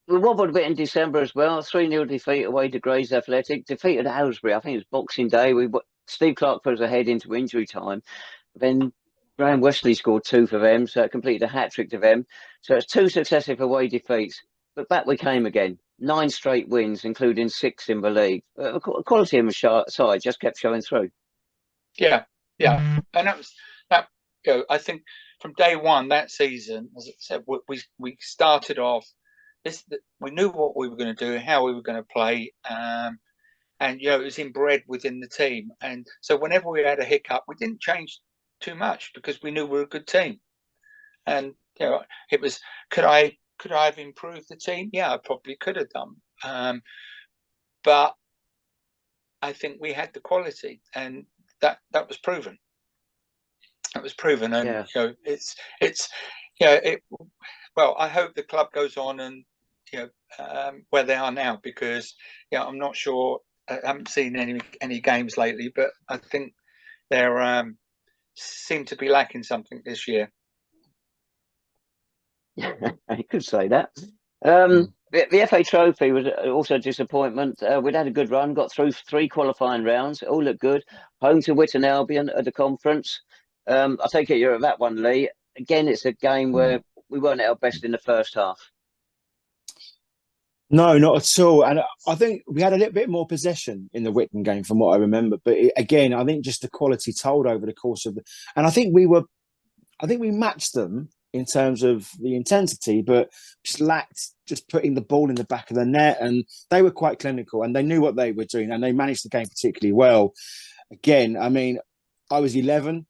We wobbled a bit in December as well. 3-0 defeat away to Grays Athletic. Defeated Aylesbury. I think it was Boxing Day. Steve Clark put us ahead into injury time. Then Graham Wesley scored 2 for them, so it completed a hat-trick to them. So it's 2 successive away defeats. But back we came again. 9 straight wins, including 6 in the league. The quality of the side just kept showing through. Yeah. And that was that. I think from day one that season, as I said, we started off. We knew what we were going to do, how we were going to play, and it was inbred within the team. And so whenever we had a hiccup, we didn't change too much because we knew we were a good team. And it was, could I have improved the team? Yeah, I probably could have done. But I think we had the quality, and that was proven. That was proven, and well, I hope the club goes on and where they are now, because I'm not sure. I haven't seen any games lately, but I think they're seem to be lacking something this year. You could say that. The FA Trophy was also a disappointment. We'd had a good run, got through 3 qualifying rounds, all looked good. Home to Witton Albion at the conference. I take it you're at that one, Lee. Again, it's a game where we weren't at our best in the first half. No, not at all. And I think we had a little bit more possession in the Whitton game from what I remember. But again, I think just the quality told over the course of and I think we matched them in terms of the intensity, but just lacked just putting the ball in the back of the net. And they were quite clinical and they knew what they were doing and they managed the game particularly well. Again, I mean, I was 11.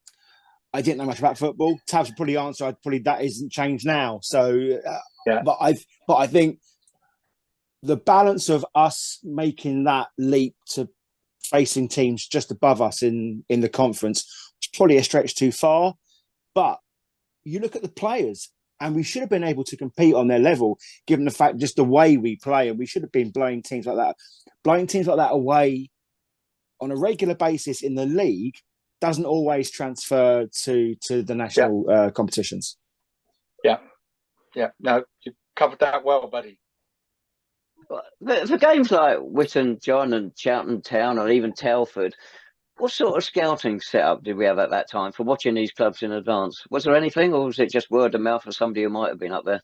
I didn't know much about football. Tav's probably answer, that isn't changed now. So, Yeah. but I think the balance of us making that leap to facing teams just above us in the conference was probably a stretch too far. But you look at the players, and we should have been able to compete on their level, given the fact just the way we play, and we should have been blowing teams like that away on a regular basis in the league doesn't always transfer to the national competitions. Yeah. No, you covered that well, buddy. For games like Whitton, John, and Cheltenham Town, or even Telford, what sort of scouting setup did we have at that time for watching these clubs in advance? Was there anything, or was it just word of mouth for somebody who might have been up there?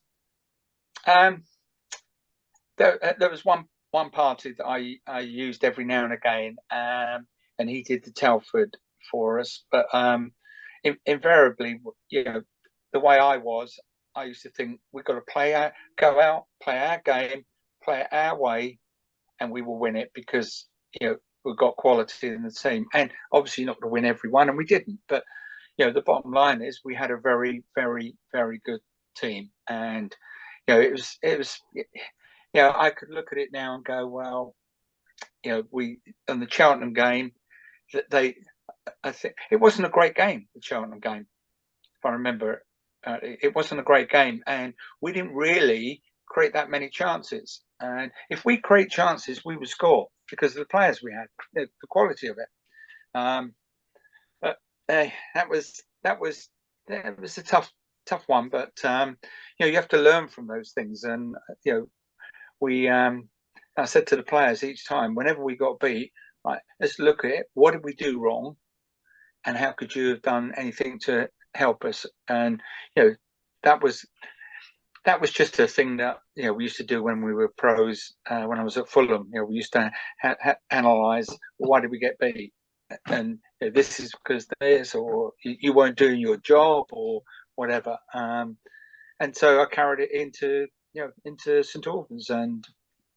There was one party that I used every now and again, and he did the Telford for us. But invariably, the way I used to think we've got to go out, play our game, play it our way, and we will win it because we've got quality in the team. And obviously not going to win every one, and we didn't. But the bottom line is we had a very, very, very good team, and it was. I could look at it now and go, well, we on the Cheltenham game, I think it wasn't a great game. The Cheltenham game, if I remember, it wasn't a great game, and we didn't really create that many chances. And if we create chances, we would score because of the players we had, the quality of it. But that was a tough one. But you have to learn from those things, and I said to the players each time, whenever we got beat, right, let's look at it. What did we do wrong, and how could you have done anything to help us? And that was just a thing that we used to do when we were pros. When I was at Fulham, we used to analyse, well, why did we get beat? And this is because this, or you weren't doing your job, or whatever. And so I carried it into St Albans, and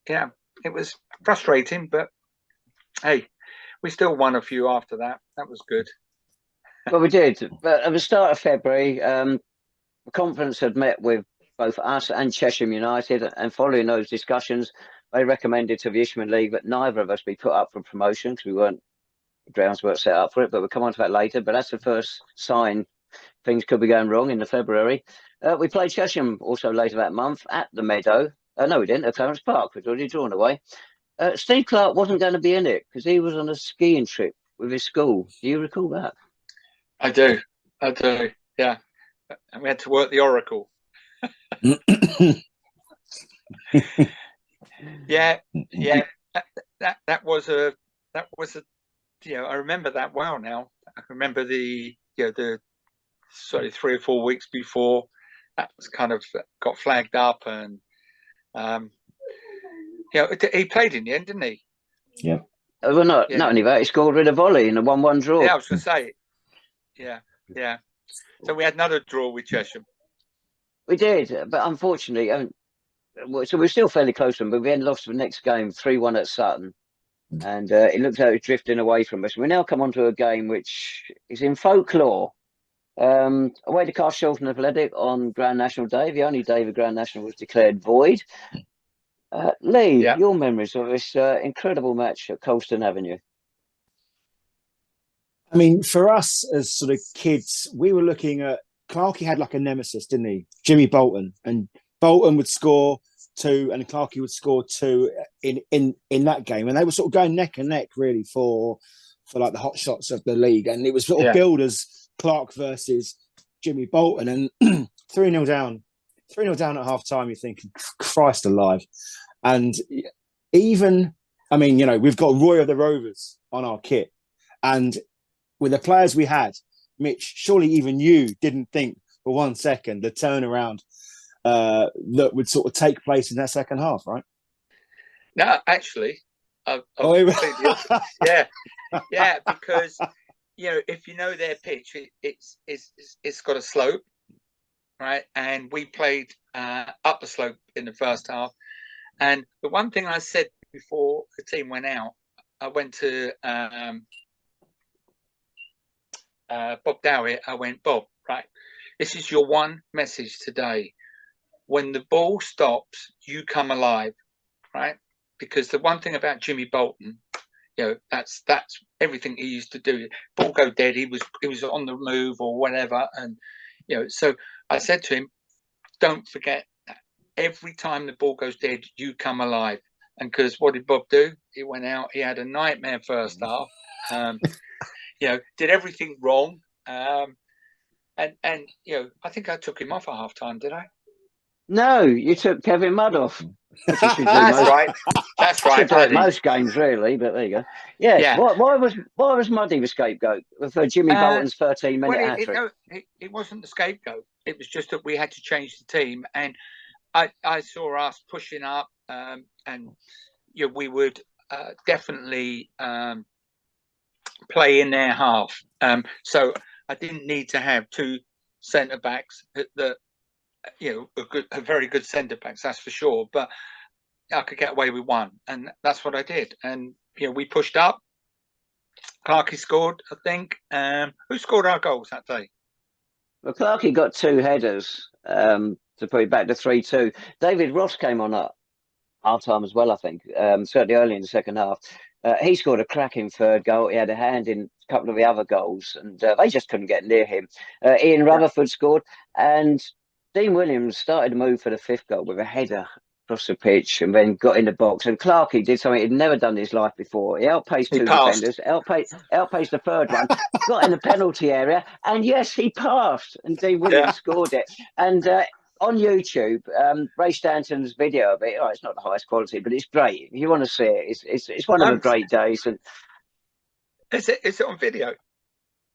it was frustrating, but hey, we still won a few after that. That was good. Well, we did. But at the start of February, the conference had met with both us and Chesham United, and following those discussions, they recommended to the Isthmian League that neither of us be put up for promotion because the grounds weren't set up for it. But we'll come on to that later. But that's the first sign things could be going wrong in the February. We played Chesham also later that month at the Meadow. No, we didn't, at Clarence Park. We'd already drawn away. Steve Clark wasn't going to be in it because he was on a skiing trip with his school. Do you recall that? I do, yeah. And we had to work the Oracle. yeah. That was a. I remember that well now. I remember the 3 or 4 weeks before that was kind of got flagged up, and he played in the end, didn't he? Yeah. Well, not only that, he scored with a volley in a 1-1 draw. Yeah, I was going to say. Yeah. So we had another draw with Chesham. We did, but unfortunately, so we're still fairly close to them, but we then lost the next game 3-1 at Sutton. And it looked like it was drifting away from us. We now come on to a game which is in folklore. Away to Carshalton Athletic on Grand National Day, the only day the Grand National was declared void. Lee, your memories of this incredible match at Colston Avenue? I mean, for us as sort of kids, we were looking at Clarkey had like a nemesis, didn't he? Jimmy Bolton, and Bolton would score 2, and Clarkey would score 2 in that game, and they were sort of going neck and neck really for like the hot shots of the league, and it was sort of billed as Clark versus Jimmy Bolton, and 3-0 down at half time. You're thinking, Christ alive, and even we've got Roy of the Rovers on our kit, and with the players we had, Mitch, surely even you didn't think for 1 second the turnaround that would sort of take place in that second half, right? No, actually, yeah, because if you know their pitch, it's got a slope, right? And we played up the slope in the first half. And the one thing I said before the team went out, I went to Bob Dowie. I went, Bob, right? This is your one message today. When the ball stops, you come alive, right? Because the one thing about Jimmy Bolton, that's everything he used to do. Ball go dead, he was on the move or whatever, and so I said to him, don't forget that every time the ball goes dead, you come alive. And because what did Bob do? He went out. He had a nightmare first half. Did everything wrong. And I think I took him off at half time. Did I? No, you took Kevin Mudd off. That's right. That's right. Should do most games, really, but there you go. Yes. Yeah. Why was Muddy the scapegoat for Jimmy Bolton's 13-minute hat-trick? It wasn't the scapegoat. It was just that we had to change the team, and I saw us pushing up, and we would definitely play in their half. So I didn't need to have two centre backs that a very good centre backs, that's for sure. But I could get away with one, and that's what I did. And we pushed up. Clarkey scored, I think. Who scored our goals that day? Well, Clarkey got two headers to put it back to 3-2. David Ross came on at half time as well, I think. Certainly early in the second half. He scored a cracking third goal. He had a hand in a couple of the other goals, and they just couldn't get near him. Ian Rutherford scored, and Dean Williams started to move for the fifth goal with a header across the pitch and then got in the box. And Clarkey did something he'd never done in his life before. He outpaced two defenders, outpaced the third one, got in the penalty area, and yes, he passed. And Dean Williams scored it. And on YouTube, Ray Stanton's video of it, it's not the highest quality, but it's great. If you want to see it, it's one of the great days. And is it on video?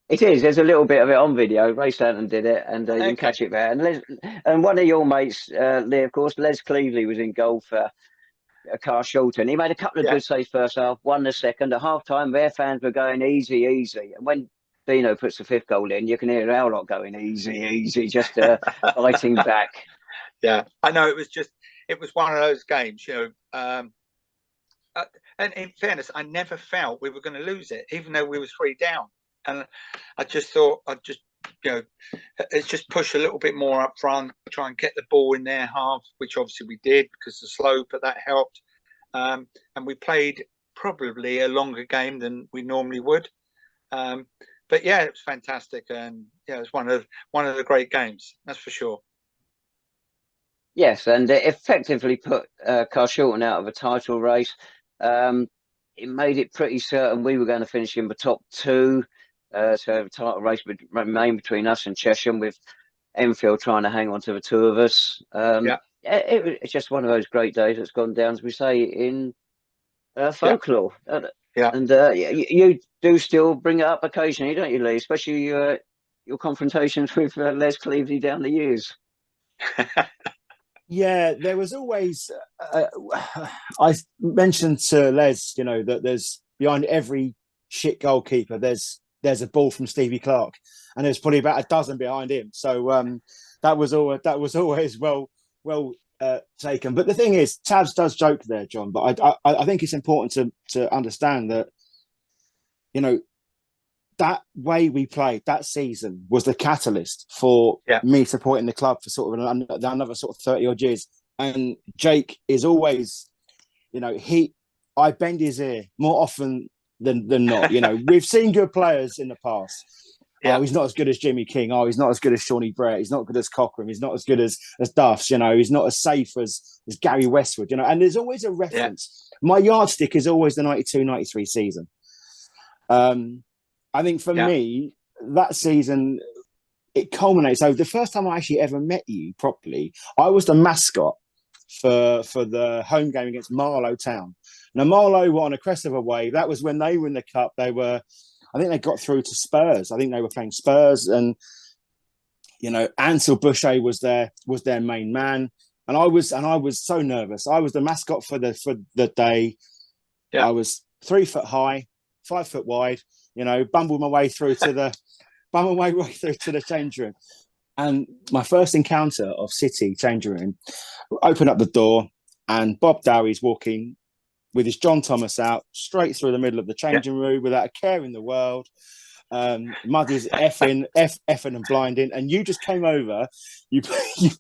It is. There's a little bit of it on video. Ray Stanton did it, and you can catch it there. And one of your mates, Lee, of course, Les Cleveley, was in goal for Carshalton. He made a couple of good saves first half, won the second. At half time, their fans were going easy. And when Dino puts the fifth goal in, you can hear our lot going easy, just fighting back. Yeah, I know. It was one of those games, and in fairness, I never felt we were going to lose it, even though we were 3 down. And I just thought it's just push a little bit more up front, try and get the ball in their half, which obviously we did because the slope, but that helped. And we played probably a longer game than we normally would. But yeah, it was fantastic, and it was one of the great games, that's for sure. Yes, and it effectively put Carshalton out of a title race. It made it pretty certain we were going to finish in the top 2. So the title race would remain between us and Chesham, with Enfield trying to hang on to the two of us. It's just one of those great days that's gone down, as we say, in folklore. And you do still bring it up occasionally, don't you, Lee? Especially your confrontations with Les Cleveley down the years. Yeah, there was always. I mentioned to Les, that there's behind every shit goalkeeper, there's a ball from Stevie Clark, and there's probably about a dozen behind him. So that was always well taken. But the thing is, Tabs does joke there, John. But I think it's important to understand that, that way we played that season was the catalyst for me supporting the club for sort of another sort of 30 odd years. And Jake is always, I bend his ear more often than not. We've seen good players in the past. Oh, he's not as good as Jimmy King. Oh, he's not as good as Shawnee Brett. He's not good as Cochrane. He's not as good as Duffs. He's not as safe as Gary Westwood. And there's always a reference. My yardstick is always the 92-93 season. I think for me, that season, it culminates. So the first time I actually ever met you properly, I was the mascot for the home game against Marlow Town. Now, Marlow were on a crest of a wave. That was when they were in the cup. I think they got through to Spurs. I think they were playing Spurs, and Ansel Boucher was their main man. And I was so nervous. I was the mascot for the day. Yeah. I was 3 foot high, 5 foot wide. You know, bumbled my way through to the change room. And my first encounter of City change room, open up the door, and Bob Dowie's walking with his John Thomas out straight through the middle of the changing room without a care in the world. Muddy's effing and blinding, and you just came over. You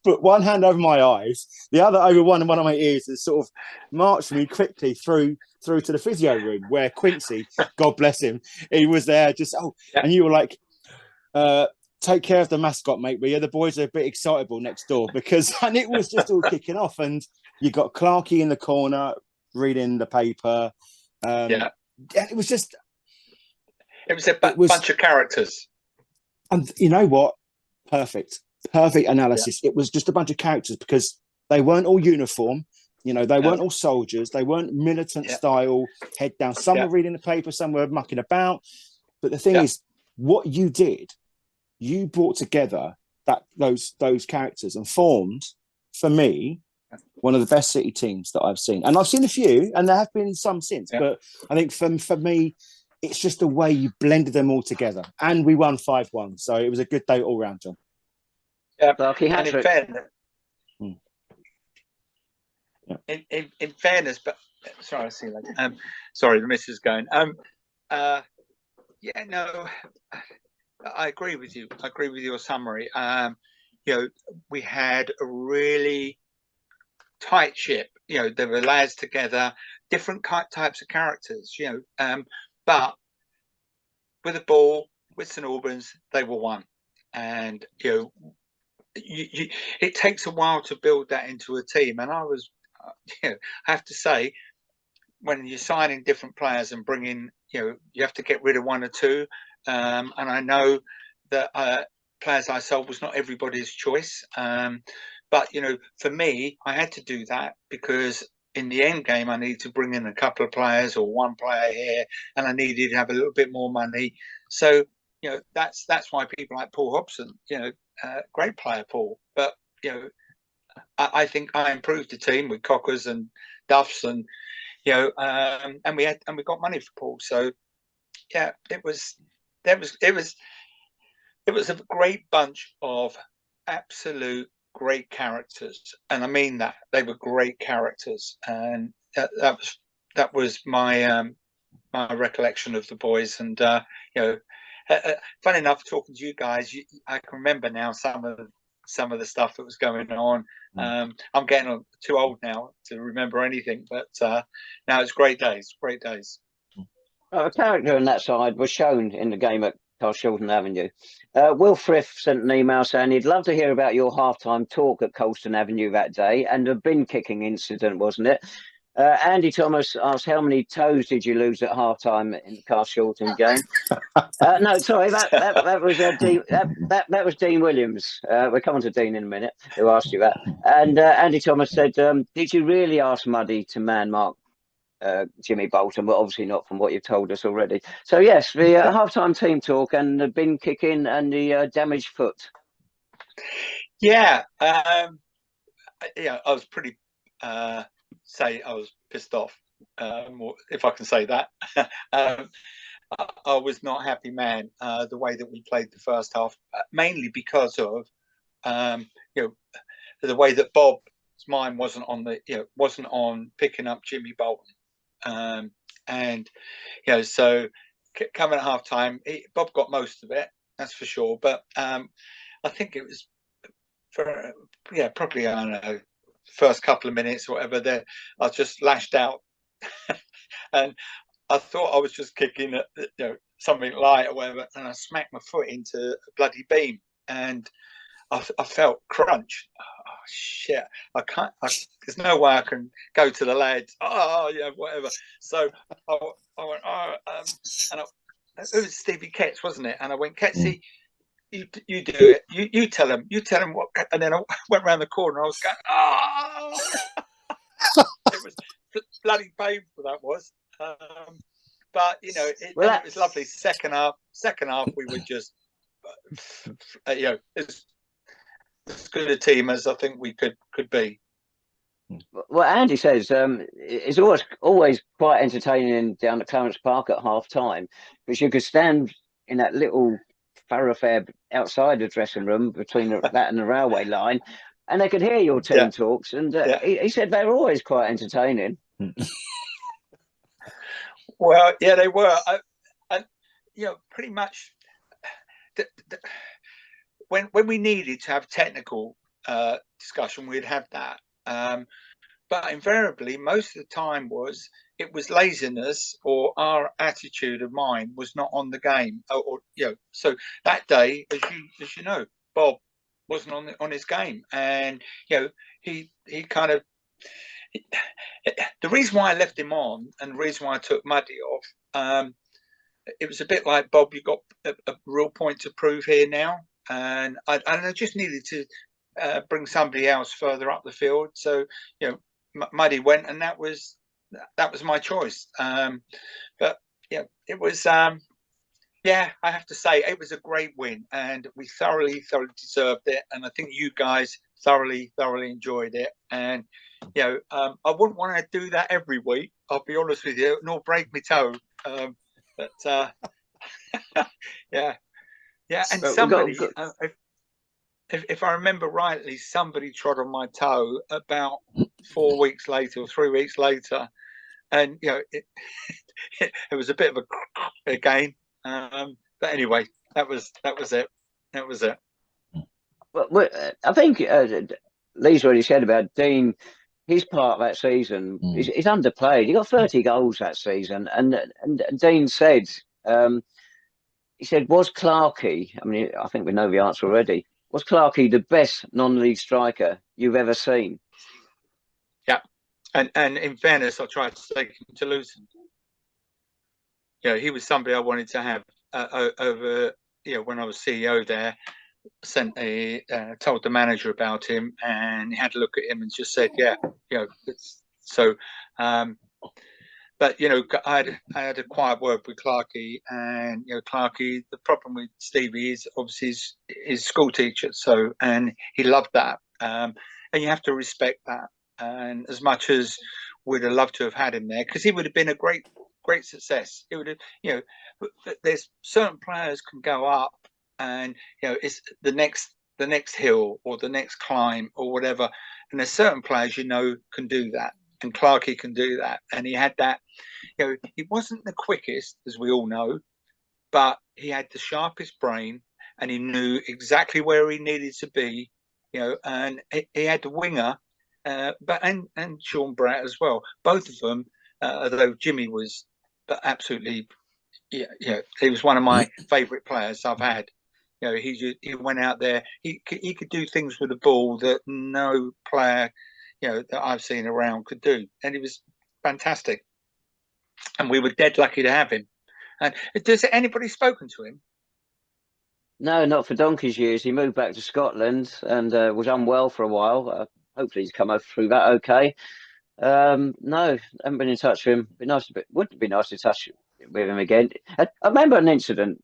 put one hand over my eyes, the other over one of my ears, and sort of marched me quickly through to the physio room where Quincy, God bless him, he was there. And you were like, "Take care of the mascot, mate. The boys are a bit excitable next door," and it was just all kicking off, and you got Clarkey in the corner reading the paper. It was just. It was a bunch of characters. And you know what? Perfect analysis. Yeah. It was just a bunch of characters because they weren't all uniform. You know, they weren't all soldiers. They weren't militant style, head down. Some were reading the paper, some were mucking about. But the thing is, what you did, you brought together those characters and formed, for me, one of the best City teams that I've seen. And I've seen a few, and there have been some since. Yeah. But I think for me, it's just the way you blended them all together. And we won 5-1. So it was a good day all round, John. Yeah. And in fairness, in fairness, but sorry, I see that. Sorry, the missus is going. I agree with you. I agree with your summary. You know, we had a really tight ship. You know, there were lads together, different types of characters, you know, but with the ball, with St Albans, they were one. And, you know, it takes a while to build that into a team. And I was, you know, I have to say, when you're signing different players and bringing, you know, you have to get rid of one or two. And I know that players I sold was not everybody's choice. But, you know, for me, I had to do that because in the end game, I needed to bring in a couple of players or one player here, and I needed to have a little bit more money. So, you know, that's why people like Paul Hobson, you know, great player, Paul. But, you know, I think I improved the team with Cockers and Duffs, and you know, and we got money for Paul. So, yeah, it was a great bunch of absolute great characters, and I mean that they were great characters, and that was my my recollection of the boys. And you know, fun enough talking to you guys, I can remember now some of the stuff that was going on. I'm getting too old now to remember anything, but now it's great days. A character on that side was shown in the game at Carshalton Avenue. Will Frith sent an email saying he'd love to hear about your halftime talk at Colston Avenue that day and the bin kicking incident, wasn't it? Andy Thomas asked, how many toes did you lose at halftime in the Carshalton game? No, sorry, that was Dean Williams. We'll come on to Dean in a minute, who asked you that. And Andy Thomas said, did you really ask Muddy to man mark Jimmy Bolton? Well, obviously not from what you've told us already. So yes, the halftime team talk and the bin kicking and the damaged foot. Yeah, I was pretty I was pissed off, if I can say that. I was not happy, man, the way that we played the first half, mainly because of you know, the way that Bob's mind wasn't on picking up Jimmy Bolton. And you know, so coming at half time, Bob got most of it, that's for sure. But I think it was for probably, I don't know, first couple of minutes or whatever, there I just lashed out. And I thought I was just kicking at, you know, something light or whatever, and I smacked my foot into a bloody beam, and I felt crunch. Oh shit! I can't. There's no way I can go to the lads. Oh yeah, whatever. So I went. And it was Stevie Ketz, wasn't it? And I went, Ketsy, you do it. You tell him. You tell him what. And then I went around the corner. And I was going, oh! It was bloody painful. That was. But you know, it was lovely. Second half, we were just, you know, as good a team as I think we could be. Well, Andy says it's always quite entertaining down at Clarence Park at half time because you could stand in that little thoroughfare outside the dressing room between that and the railway line, and they could hear your Yeah, team talks. And yeah. he said they were always quite entertaining. Well, yeah, they were. And pretty much when we needed to have technical discussion, we'd have that. But invariably, most of the time it was laziness or our attitude of mind was not on the game. So that day, as you know, Bob wasn't on his game, and he kind of. The reason why I left him on and the reason why I took Muddy off, it was a bit like, Bob, you got a real point to prove here now, and I just needed to bring somebody else further up the field. So Muddy went, and that was my choice. But it was I have to say it was a great win, and we thoroughly deserved it, and I think you guys thoroughly enjoyed it. And I wouldn't want to do that every week, I'll be honest with you, nor break my toe. But yeah. And somebody, if I remember rightly, somebody trod on my toe about 4 weeks later or 3 weeks later, and it was a bit of a again. But anyway, that was it. That was it. Well, I think Lee's already said about Dean. His part of that season is underplayed. He got 30 goals that season, and Dean said, he said, was Clarkey? I mean, I think we know the answer already. Was Clarkey the best non-league striker you've ever seen? Yeah, and in fairness, I tried to take him to Luton. He was somebody I wanted to have over. When I was CEO there, told the manager about him, and he had a look at him and just said, so. But I had a quiet word with Clarkey, and Clarkey. The problem with Stevie is obviously his school teacher, and he loved that, and you have to respect that. And as much as we'd have loved to have had him there, because he would have been a great success. It would have, there's certain players can go up, and it's the next hill or the next climb or whatever, and there's certain players can do that. And Clarkey can do that, and he had that. He wasn't the quickest, as we all know, but he had the sharpest brain, and he knew exactly where he needed to be. And he had the winger, and Sean Bratt as well. Both of them, although Jimmy was absolutely, he was one of my favourite players I've had. He went out there. He could do things with the ball that no player that I've seen around could do, and he was fantastic, and we were dead lucky to have him. And has anybody spoken to him? No, not for donkey's years. He moved back to Scotland and was unwell for a while. Hopefully he's come through that okay. No, haven't been in touch with him. Would be nice to touch with him again. I remember an incident,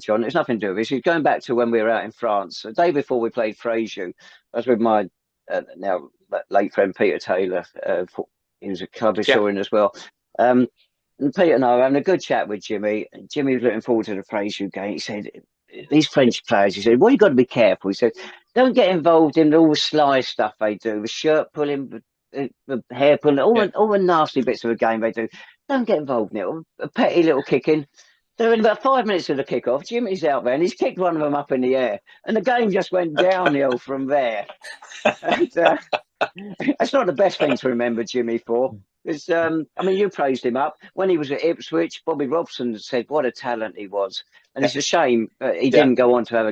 John. It's nothing to do with this. He's going back to when we were out in France. The day before we played Frasier, I was with my now late friend Peter Taylor. He was a club historian as well. And Peter and I were having a good chat with Jimmy. And Jimmy was looking forward to the Frasier game. He said, these French players, he said, well, you've got to be careful. He said, don't get involved in all the sly stuff they do, the shirt pulling, the hair pulling, all the nasty bits of the game they do. Don't get involved in it. A petty little kicking. So in about 5 minutes of the kickoff, Jimmy's out there and he's kicked one of them up in the air, and the game just went downhill from there. And, that's not the best thing to remember Jimmy for. Because I mean, you praised him up when he was at Ipswich. Bobby Robson said what a talent he was, and it's a shame he didn't go on to have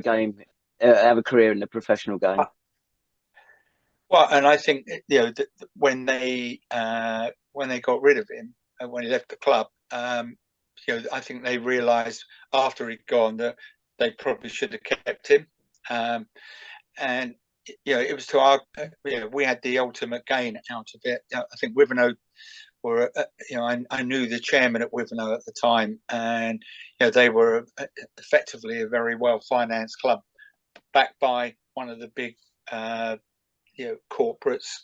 a career in the professional game. Well, and I think when they got rid of him and when he left the club, I think they realised after he'd gone that they probably should have kept him, and it was to our, we had the ultimate gain out of it. I think Wivenhoe were, I knew the chairman at Wivenhoe at the time, and they were effectively a very well financed club, backed by one of the big corporates,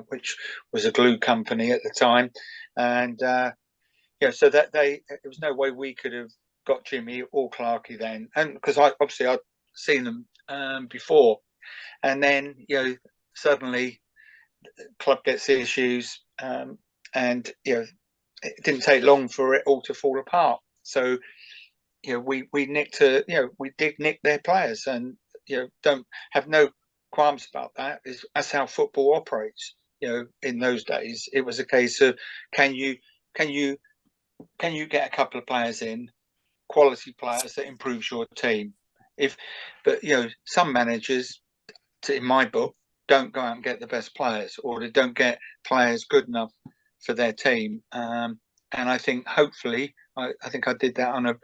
which was a glue company at the time, and so that there was no way we could have got Jimmy or Clarkey then, and because I'd seen them before, and then suddenly the club gets issues, and it didn't take long for it all to fall apart. So we did nick their players, and don't have no qualms about that. That's how football operates. In those days, it was a case of can you get a couple of players in, quality players that improves your team. But some managers, in my book, don't go out and get the best players, or they don't get players good enough for their team. And I think hopefully, I think I did that on a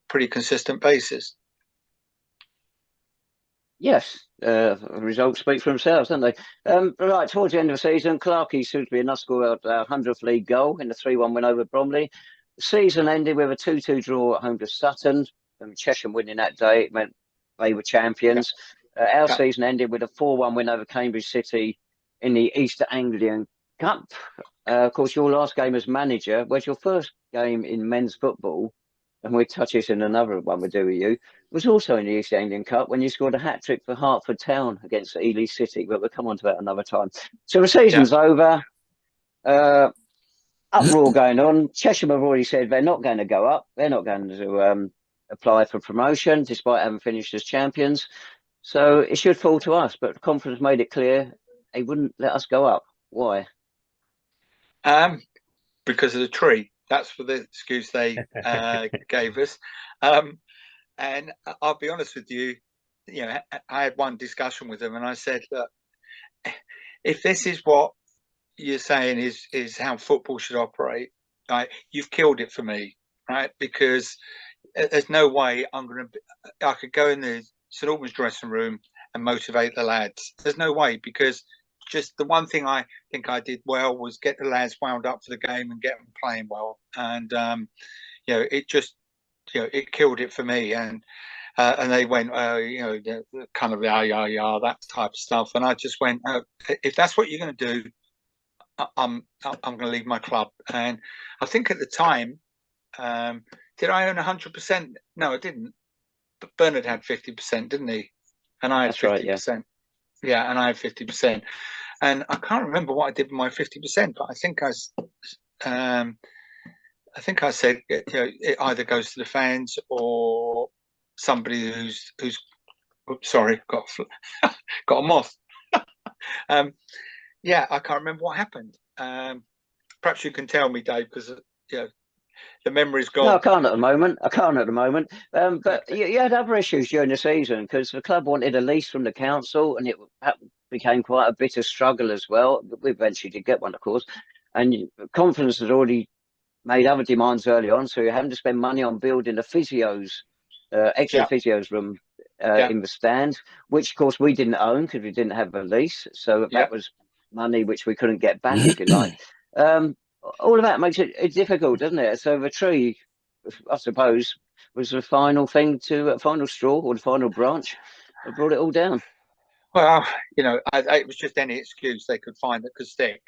pretty consistent basis. Yes, results speak for themselves, don't they? Right, towards the end of the season, Clarkey soon to be enough scored our 100th league goal in the 3-1 win over Bromley. The season ended with a 2-2 draw at home to Sutton, and Chesham winning that day. It meant they were champions. Our season ended with a 4-1 win over Cambridge City in the East Anglian Cup. Of course, your last game as manager was your first game in men's football, and we'll touch this in another one we do with you, was also in the East Anglian Cup when you scored a hat-trick for Hertford Town against Ely City, but we'll come on to that another time. So the season's over, uproar going on. Chesham have already said they're not going to go up. They're not going to apply for promotion, despite having finished as champions. So it should fall to us, but the conference made it clear they wouldn't let us go up. Why? Because of the tree. That's for the excuse they gave us. And I'll be honest with you, I had one discussion with them, and I said, look, if this is what you're saying is how football should operate, right, you've killed it for me, right? Because there's no way I could go in the St Albans dressing room and motivate the lads. There's no way, because just the one thing I think I did well was get the lads wound up for the game and get them playing well. And it just it killed it for me. And they went, kind of that type of stuff. And I just went, if that's what you're going to do, I'm going to leave my club. And I think at the time, did I own 100%? No, I didn't. But Bernard had 50%, didn't he? And I had 50%. Right, yeah, and I had 50%. And I can't remember what I did with my 50%, but I think I said it either goes to the fans or somebody who's oops, sorry, got a moth. I can't remember what happened. Perhaps you can tell me, Dave, because the memory's gone. No, I can't at the moment. But you had other issues during the season because the club wanted a lease from the council, and it became quite a bitter struggle as well. We eventually did get one, of course. And conference had already made other demands early on, so you're having to spend money on building the extra physios room in the stand, which, of course, we didn't own because we didn't have a lease. So that was money which we couldn't get back, if you like. All of that makes it difficult, doesn't it? So the tree, I suppose, was the final final straw or the final branch that brought it all down. Well, it was just any excuse they could find that could stick.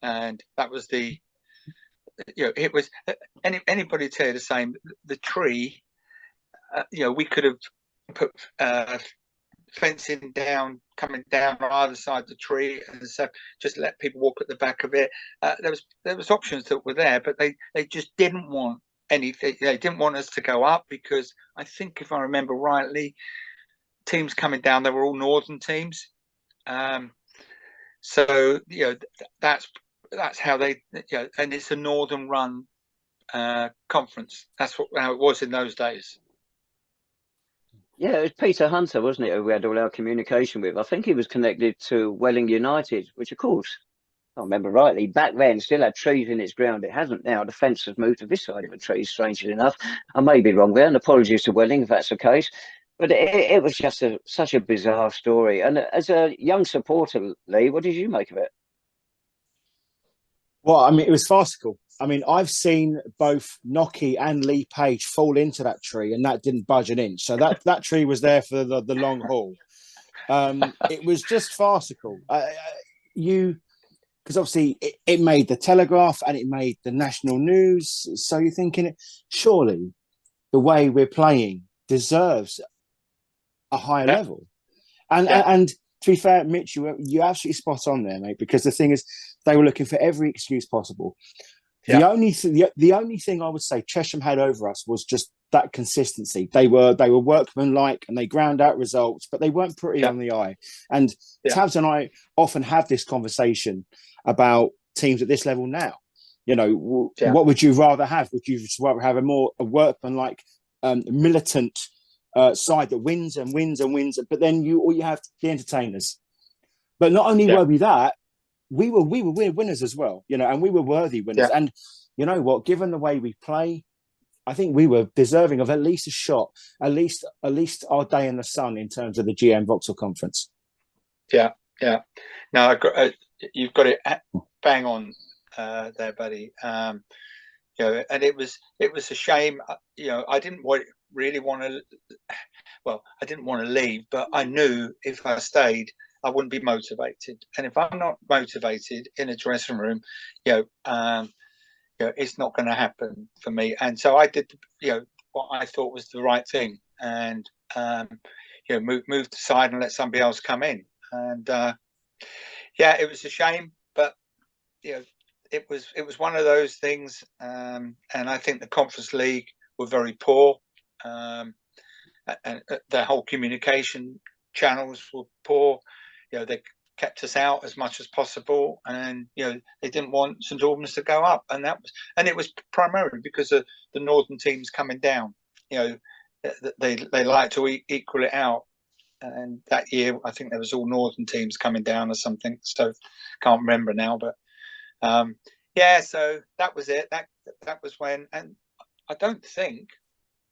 And that was it was, anybody tell you the same, the tree, we could have put fencing coming down on either side of the tree, and so just let people walk at the back of it. There was options that were there, but they just didn't want anything. They didn't want us to go up, because I think, if I remember rightly, teams coming down, they were all northern teams. So that's how they, and it's a northern run conference. That's how it was in those days. Yeah, it was Peter Hunter, wasn't it, who we had all our communication with? I think he was connected to Welling United, which, of course, if I remember rightly, back then still had trees in its ground. It hasn't now. The fence has moved to this side of the trees, strangely enough. I may be wrong there, and apologies to Welling if that's the case. But it was just such a bizarre story. And as a young supporter, Lee, what did you make of it? Well, I mean, it was farcical. I mean, I've seen both Nocky and Lee Page fall into that tree, and that didn't budge an inch. So that tree was there for the long haul. It was just farcical. Because obviously it made the Telegraph and it made the national news. So you're thinking, surely the way we're playing deserves a higher level. And to be fair, Mitch, you're absolutely spot on there, mate. Because the thing is, they were looking for every excuse possible. The only thing I would say Chesham had over us was just that consistency. They were workmanlike and they ground out results, but they weren't pretty on the eye. And Tabs and I often have this conversation about teams at this level now. You know, what would you rather have? Would you rather have a workmanlike, militant side that wins and wins and wins? But then you have the entertainers. But not only were we that, we were winners as well, you know, and we were worthy winners. And you know what? Given the way we play, I think we were deserving of at least a shot, at least our day in the sun in terms of the GM Vauxhall Conference. Yeah. No, you've got it bang on there, buddy. You know, and it was a shame. You know, I didn't really want to. Well, I didn't want to leave, but I knew if I stayed, I wouldn't be motivated. And if I'm not motivated in a dressing room, you know, it's not going to happen for me. And so I did, you know, what I thought was the right thing, and you know, moved aside and let somebody else come in. And it was a shame, but you know, it was one of those things. And I think the Conference League were very poor, and the whole communication channels were poor. You know, they kept us out as much as possible, and you know, they didn't want St Albans to go up, and it was primarily because of the northern teams coming down. You know, they like to equal it out, and that year I think there was all northern teams coming down or something. So can't remember now, but so that was it. That was when, and I don't think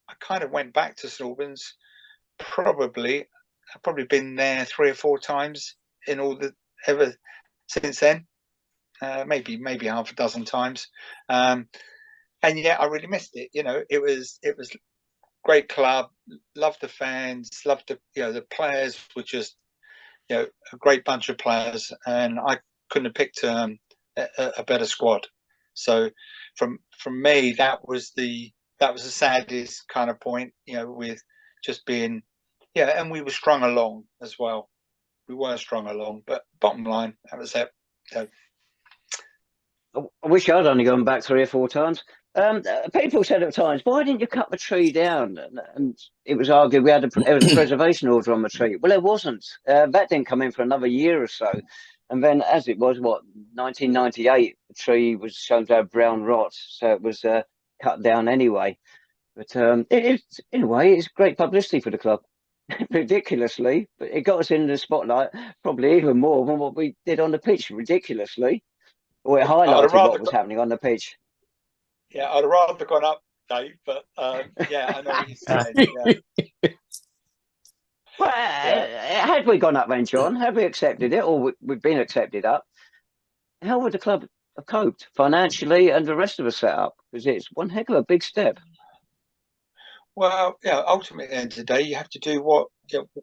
I kind of went back to St Albans. I've probably been there 3 or 4 times in all ever since then, maybe half a dozen times, and I really missed it. You know, it was great club, loved the fans, loved the players were just, you know, a great bunch of players, and I couldn't have picked a better squad. So from me, that was the saddest kind of point, you know, with just being. Yeah, and we were strung along as well. We were strung along, but bottom line, that was it. So. I wish I'd only gone back 3 or 4 times. People said at times, "Why didn't you cut the tree down?" And it was argued there was a preservation order on the tree. Well, there wasn't. That didn't come in for another year or so. And then, as it was, 1998, the tree was shown to have brown rot, so it was cut down anyway. But in a way, it's great publicity for the club. Ridiculously, but it got us in the spotlight probably even more than what we did on the pitch. Ridiculously, or it highlighted what was happening on the pitch. Yeah, I'd have rather gone up, Dave, but I know what you're saying. Yeah. Well, had we gone up then, John, had we accepted it, or we've been accepted up, how would the club have coped financially and the rest of the setup? Because it's one heck of a big step. Well, ultimately, at the end of the day, you have to do what.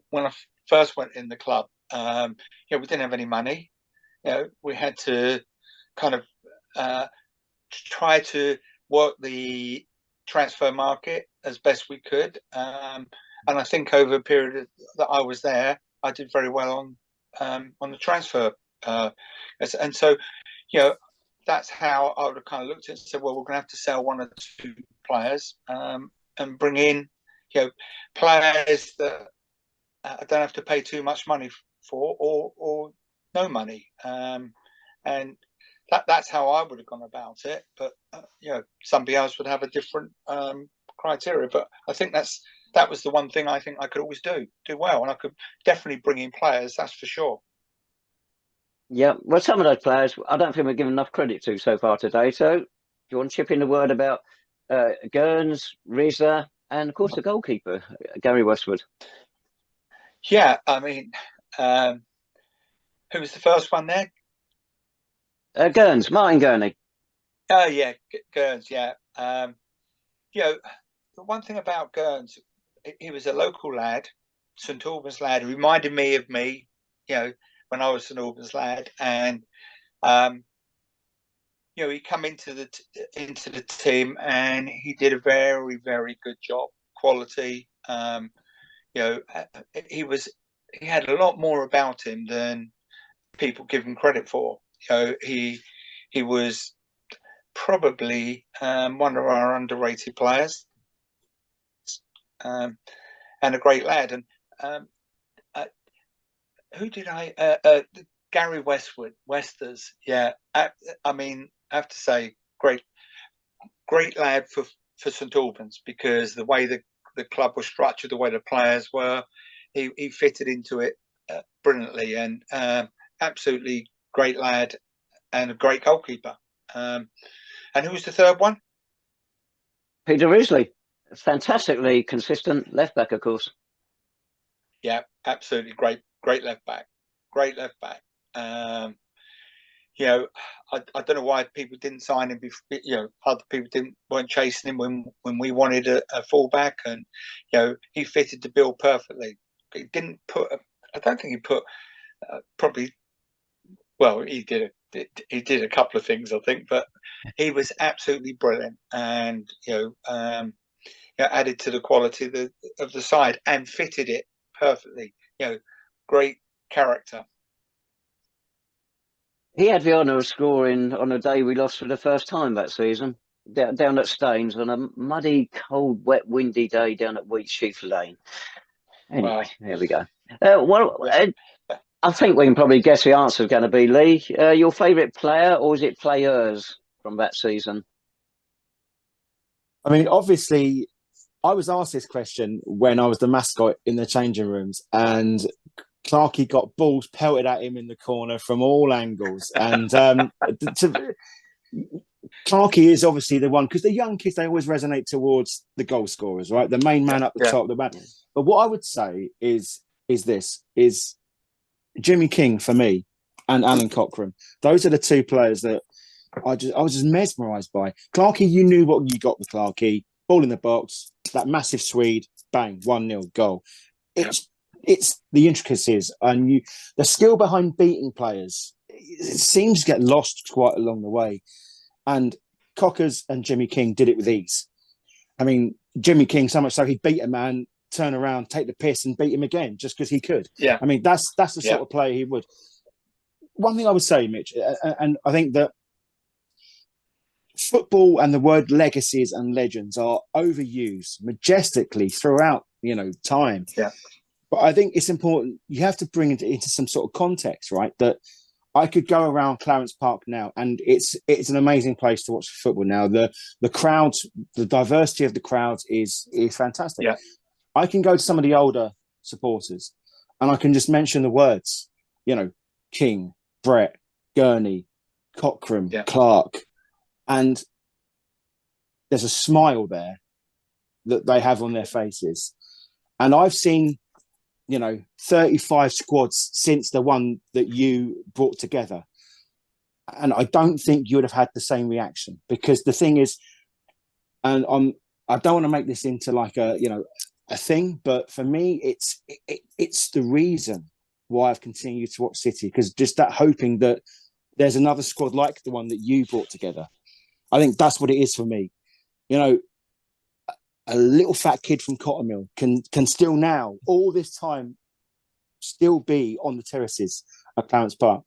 When I first went in the club, we didn't have any money. We had to kind of try to work the transfer market as best we could. And I think over a period that I was there, I did very well on the transfer. And so, that's how I would have kind of looked at it and said, well, we're going to have to sell 1 or 2 players. And bring in, players that I don't have to pay too much money for, or no money, and that's how I would have gone about it. But somebody else would have a different criteria. But I think that was the one thing I think I could always do well, and I could definitely bring in players. That's for sure. Yeah, well, some of those players I don't think we're given enough credit to so far today. So, do you want to chip in a word about Gurns, Rizza, and of course the goalkeeper, Gary Westwood? Yeah, I mean, who was the first one there? Gurns, Martin Gurney. Oh yeah, Gurns. Yeah, the one thing about Gurns, he was a local lad, St Albans lad. He reminded me of me, when I was St Albans lad, and he come into the team and he did a very, very good job, quality. He had a lot more about him than people give him credit for. He was probably one of our underrated players, and a great lad. And who did Gary Westers. Yeah, I have to say, great lad for St Albans, because the way the club was structured, the way the players were, he fitted into it brilliantly, and absolutely great lad and a great goalkeeper. And who was the third one? Peter Risley, fantastically consistent left back, of course. Yeah, absolutely great left back. I don't know why people didn't sign him before. Other people weren't chasing him when we wanted a fullback, and he fitted the bill perfectly. He didn't put. I don't think he put. Probably. Well, he did. He did a couple of things, I think, but he was absolutely brilliant, and added to the quality of the side and fitted it perfectly. Great character. He had the honour of scoring on a day we lost for the first time that season, down at Staines, on a muddy, cold, wet, windy day down at Wheatsheaf Lane. Anyway, wow. There we go. I think we can probably guess the answer is going to be, Lee, your favourite player, or is it players from that season? I mean, obviously, I was asked this question when I was the mascot in the changing rooms, and Clarkey got balls pelted at him in the corner from all angles. And Clarkey is obviously the one, because the young kids, they always resonate towards the goal scorers, right? The main man up the top of the back. But what I would say is Jimmy King for me and Alan Cochrane. Those are the two players that I was just mesmerised by. Clarkey, you knew what you got with Clarkey. Ball in the box, that massive Swede, bang, 1-0 goal. It's the intricacies and the skill behind beating players. It seems to get lost quite along the way. And Cockers and Jimmy King did it with ease. I mean, Jimmy King, so much so he beat a man, turn around, take the piss and beat him again just because he could. Yeah. I mean, that's the sort of player he would. One thing I would say, Mitch, and I think that football and the word legacies and legends are overused majestically throughout, time. Yeah. But I think it's important. You have to bring it into some sort of context, right? That I could go around Clarence Park now, and it's an amazing place to watch football now. The crowds, the diversity of the crowds is fantastic. Yeah. I can go to some of the older supporters, and I can just mention the words, King, Brett, Gurney, Cochrane, Clark, and there's a smile there that they have on their faces. And I've seen 35 squads since the one that you brought together. And I don't think you would have had the same reaction, because the thing is, and I don't want to make this into like a thing, but for me, it's the reason why I've continued to watch City, because just that hoping that there's another squad like the one that you brought together. I think that's what it is for me. A little fat kid from Cottermill can still now, all this time, still be on the terraces of Clarence Park.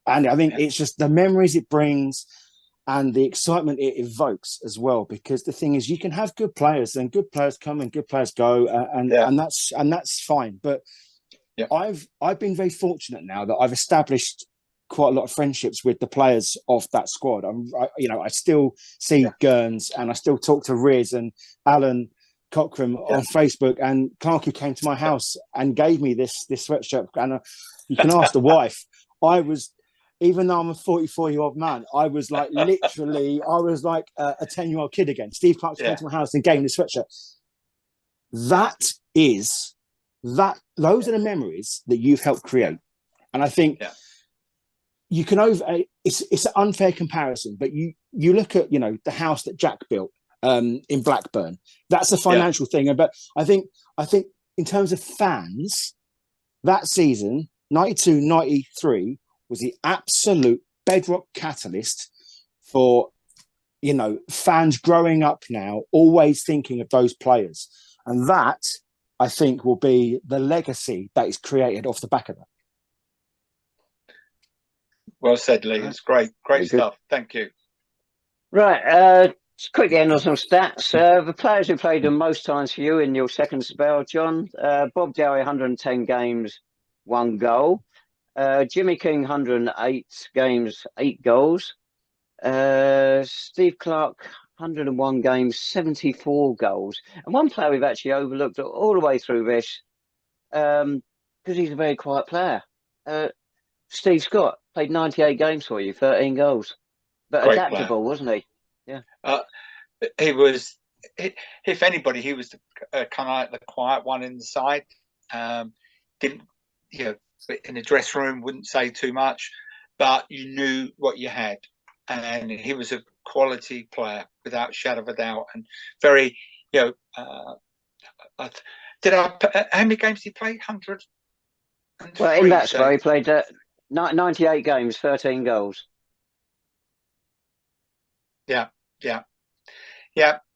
And I think it's just the memories it brings and the excitement it evokes as well. Because the thing is, you can have good players and good players come and good players go, and that's fine. But I've been very fortunate now that I've established quite a lot of friendships with the players of that squad. I still see Gurns, and I still talk to Riz and Alan Cochrane on Facebook, and Clarkey came to my house and gave me this sweatshirt. And you can ask the wife. Even though I'm a 44-year-old man, I was like a 10-year-old kid again. Steve Clark came to my house and gave me the sweatshirt. Those are the memories that you've helped create. And I think you can it's an unfair comparison, but you look at the house that Jack built in Blackburn. That's a financial thing, but I think in terms of fans, that season, 92-93, was the absolute bedrock catalyst for, you know, fans growing up now, always thinking of those players. And that, I think, will be the legacy that is created off the back of that. Well said, Lee. It's great stuff. Thank you. Right, just quickly end on some stats. The players who played the most times for you in your second spell, John, Bob Dowie, 110 games, 1 goal. Jimmy King, 108 games, 8 goals. Steve Clark, 101 games, 74 goals. And one player we've actually overlooked all the way through this, because he's a very quiet player. Steve Scott played 98 games for you, 13 goals. But Great adaptable, player. wasn't he? Yeah. He was, if anybody, he was kind of like the quiet one in the side. Didn't, you know, in the dressing room, wouldn't say too much, but you knew what you had. And he was a quality player without a shadow of a doubt, and very, you know, how many games did he play? 100. Well, in that spell, he played 98 games, 13 goals. Yeah.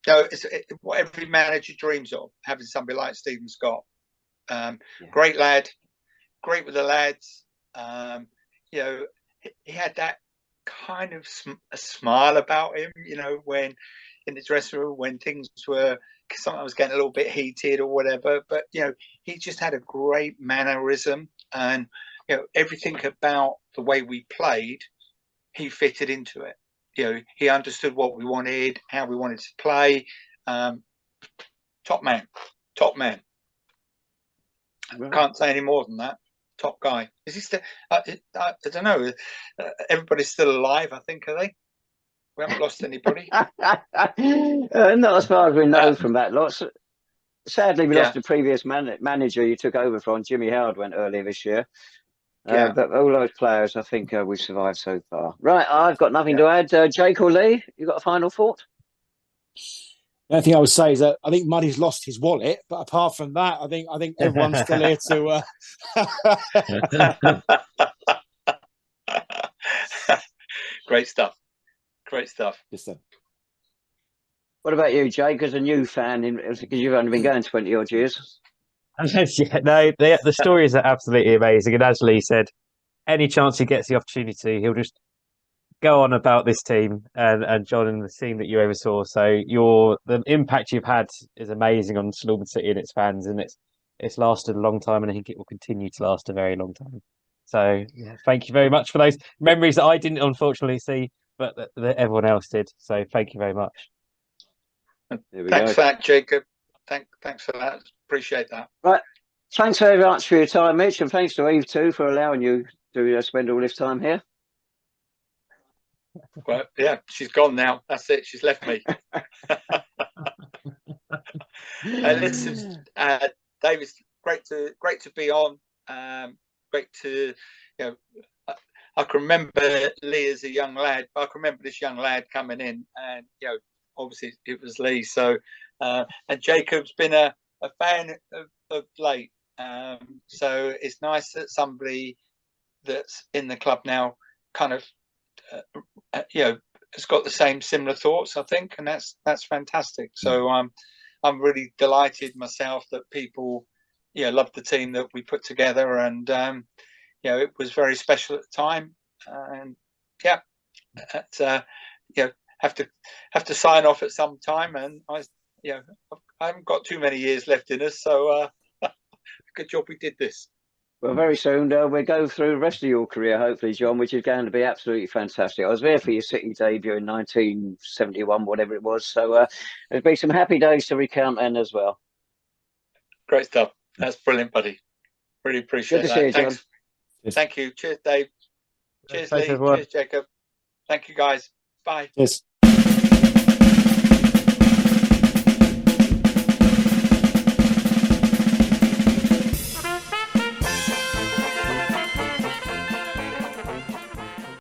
No, it's what every manager dreams of, having somebody like Stephen Scott. Great lad, great with the lads. You know, he had that kind of a smile about him, you know, when in the dressing room, when things were sometimes getting a little bit heated or whatever. But, you know, he just had a great mannerism, and, you know, everything about the way we played, he fitted into it. You know, he understood what we wanted, how we wanted to play. Top man. Right. Can't say any more than that. Top guy. Is he still? I don't know. Everybody's still alive, I think, are they? We haven't lost anybody. Not as far as we know from that lot. Sadly, we lost the previous manager you took over from. Jimmy Howard went earlier this year. But all those players, I think we've survived so far. Right, I've got nothing to add. Jake or Lee, you got a final thought? The only thing I would say is that I think Muddy's lost his wallet, but apart from that, I think everyone's still here to. Great stuff. Yes, sir. What about you, Jake, as a new fan? Because you've only been going 20 odd years. Yeah, no, the stories are absolutely amazing. And as Lee said, any chance he gets the opportunity, he'll just go on about this team and John and the team that you oversaw. So the impact you've had is amazing on Albans City and its fans, and it's lasted a long time, and I think it will continue to last a very long time. So thank you very much for those memories that I didn't unfortunately see, but that everyone else did. So thank you very much. Thanks for that, Jacob. Thanks for that. Appreciate that. Right. Thanks very much for your time, Mitch, and thanks to Eve too for allowing you to spend all this time here. Well, yeah, she's gone now. That's it. She's left me. Listen, David, great to be on. Great to, you know, I can remember Lee as a young lad, but I can remember this young lad coming in, and, you know, obviously it was Lee. So, and Jacob's been a fan of late. So it's nice that somebody that's in the club now kind of, you know, has got the similar thoughts, I think, and that's fantastic. So I'm really delighted myself that people, you know, love the team that we put together, and you know, it was very special at the time, and you know, have to sign off at some time, and I haven't got too many years left in us, so good job we did this. Well, very soon we'll go through the rest of your career, hopefully, John, which is going to be absolutely fantastic. I was there for your City debut in 1971, whatever it was. So there'll be some happy days to recount then as well. Great stuff. That's brilliant, buddy. Really appreciate that. Good to see you, Thanks. John. Thank you. Cheers, Dave. Cheers, Thanks, Lee. everyone. Cheers, Jacob. Thank you, guys. Bye. Yes.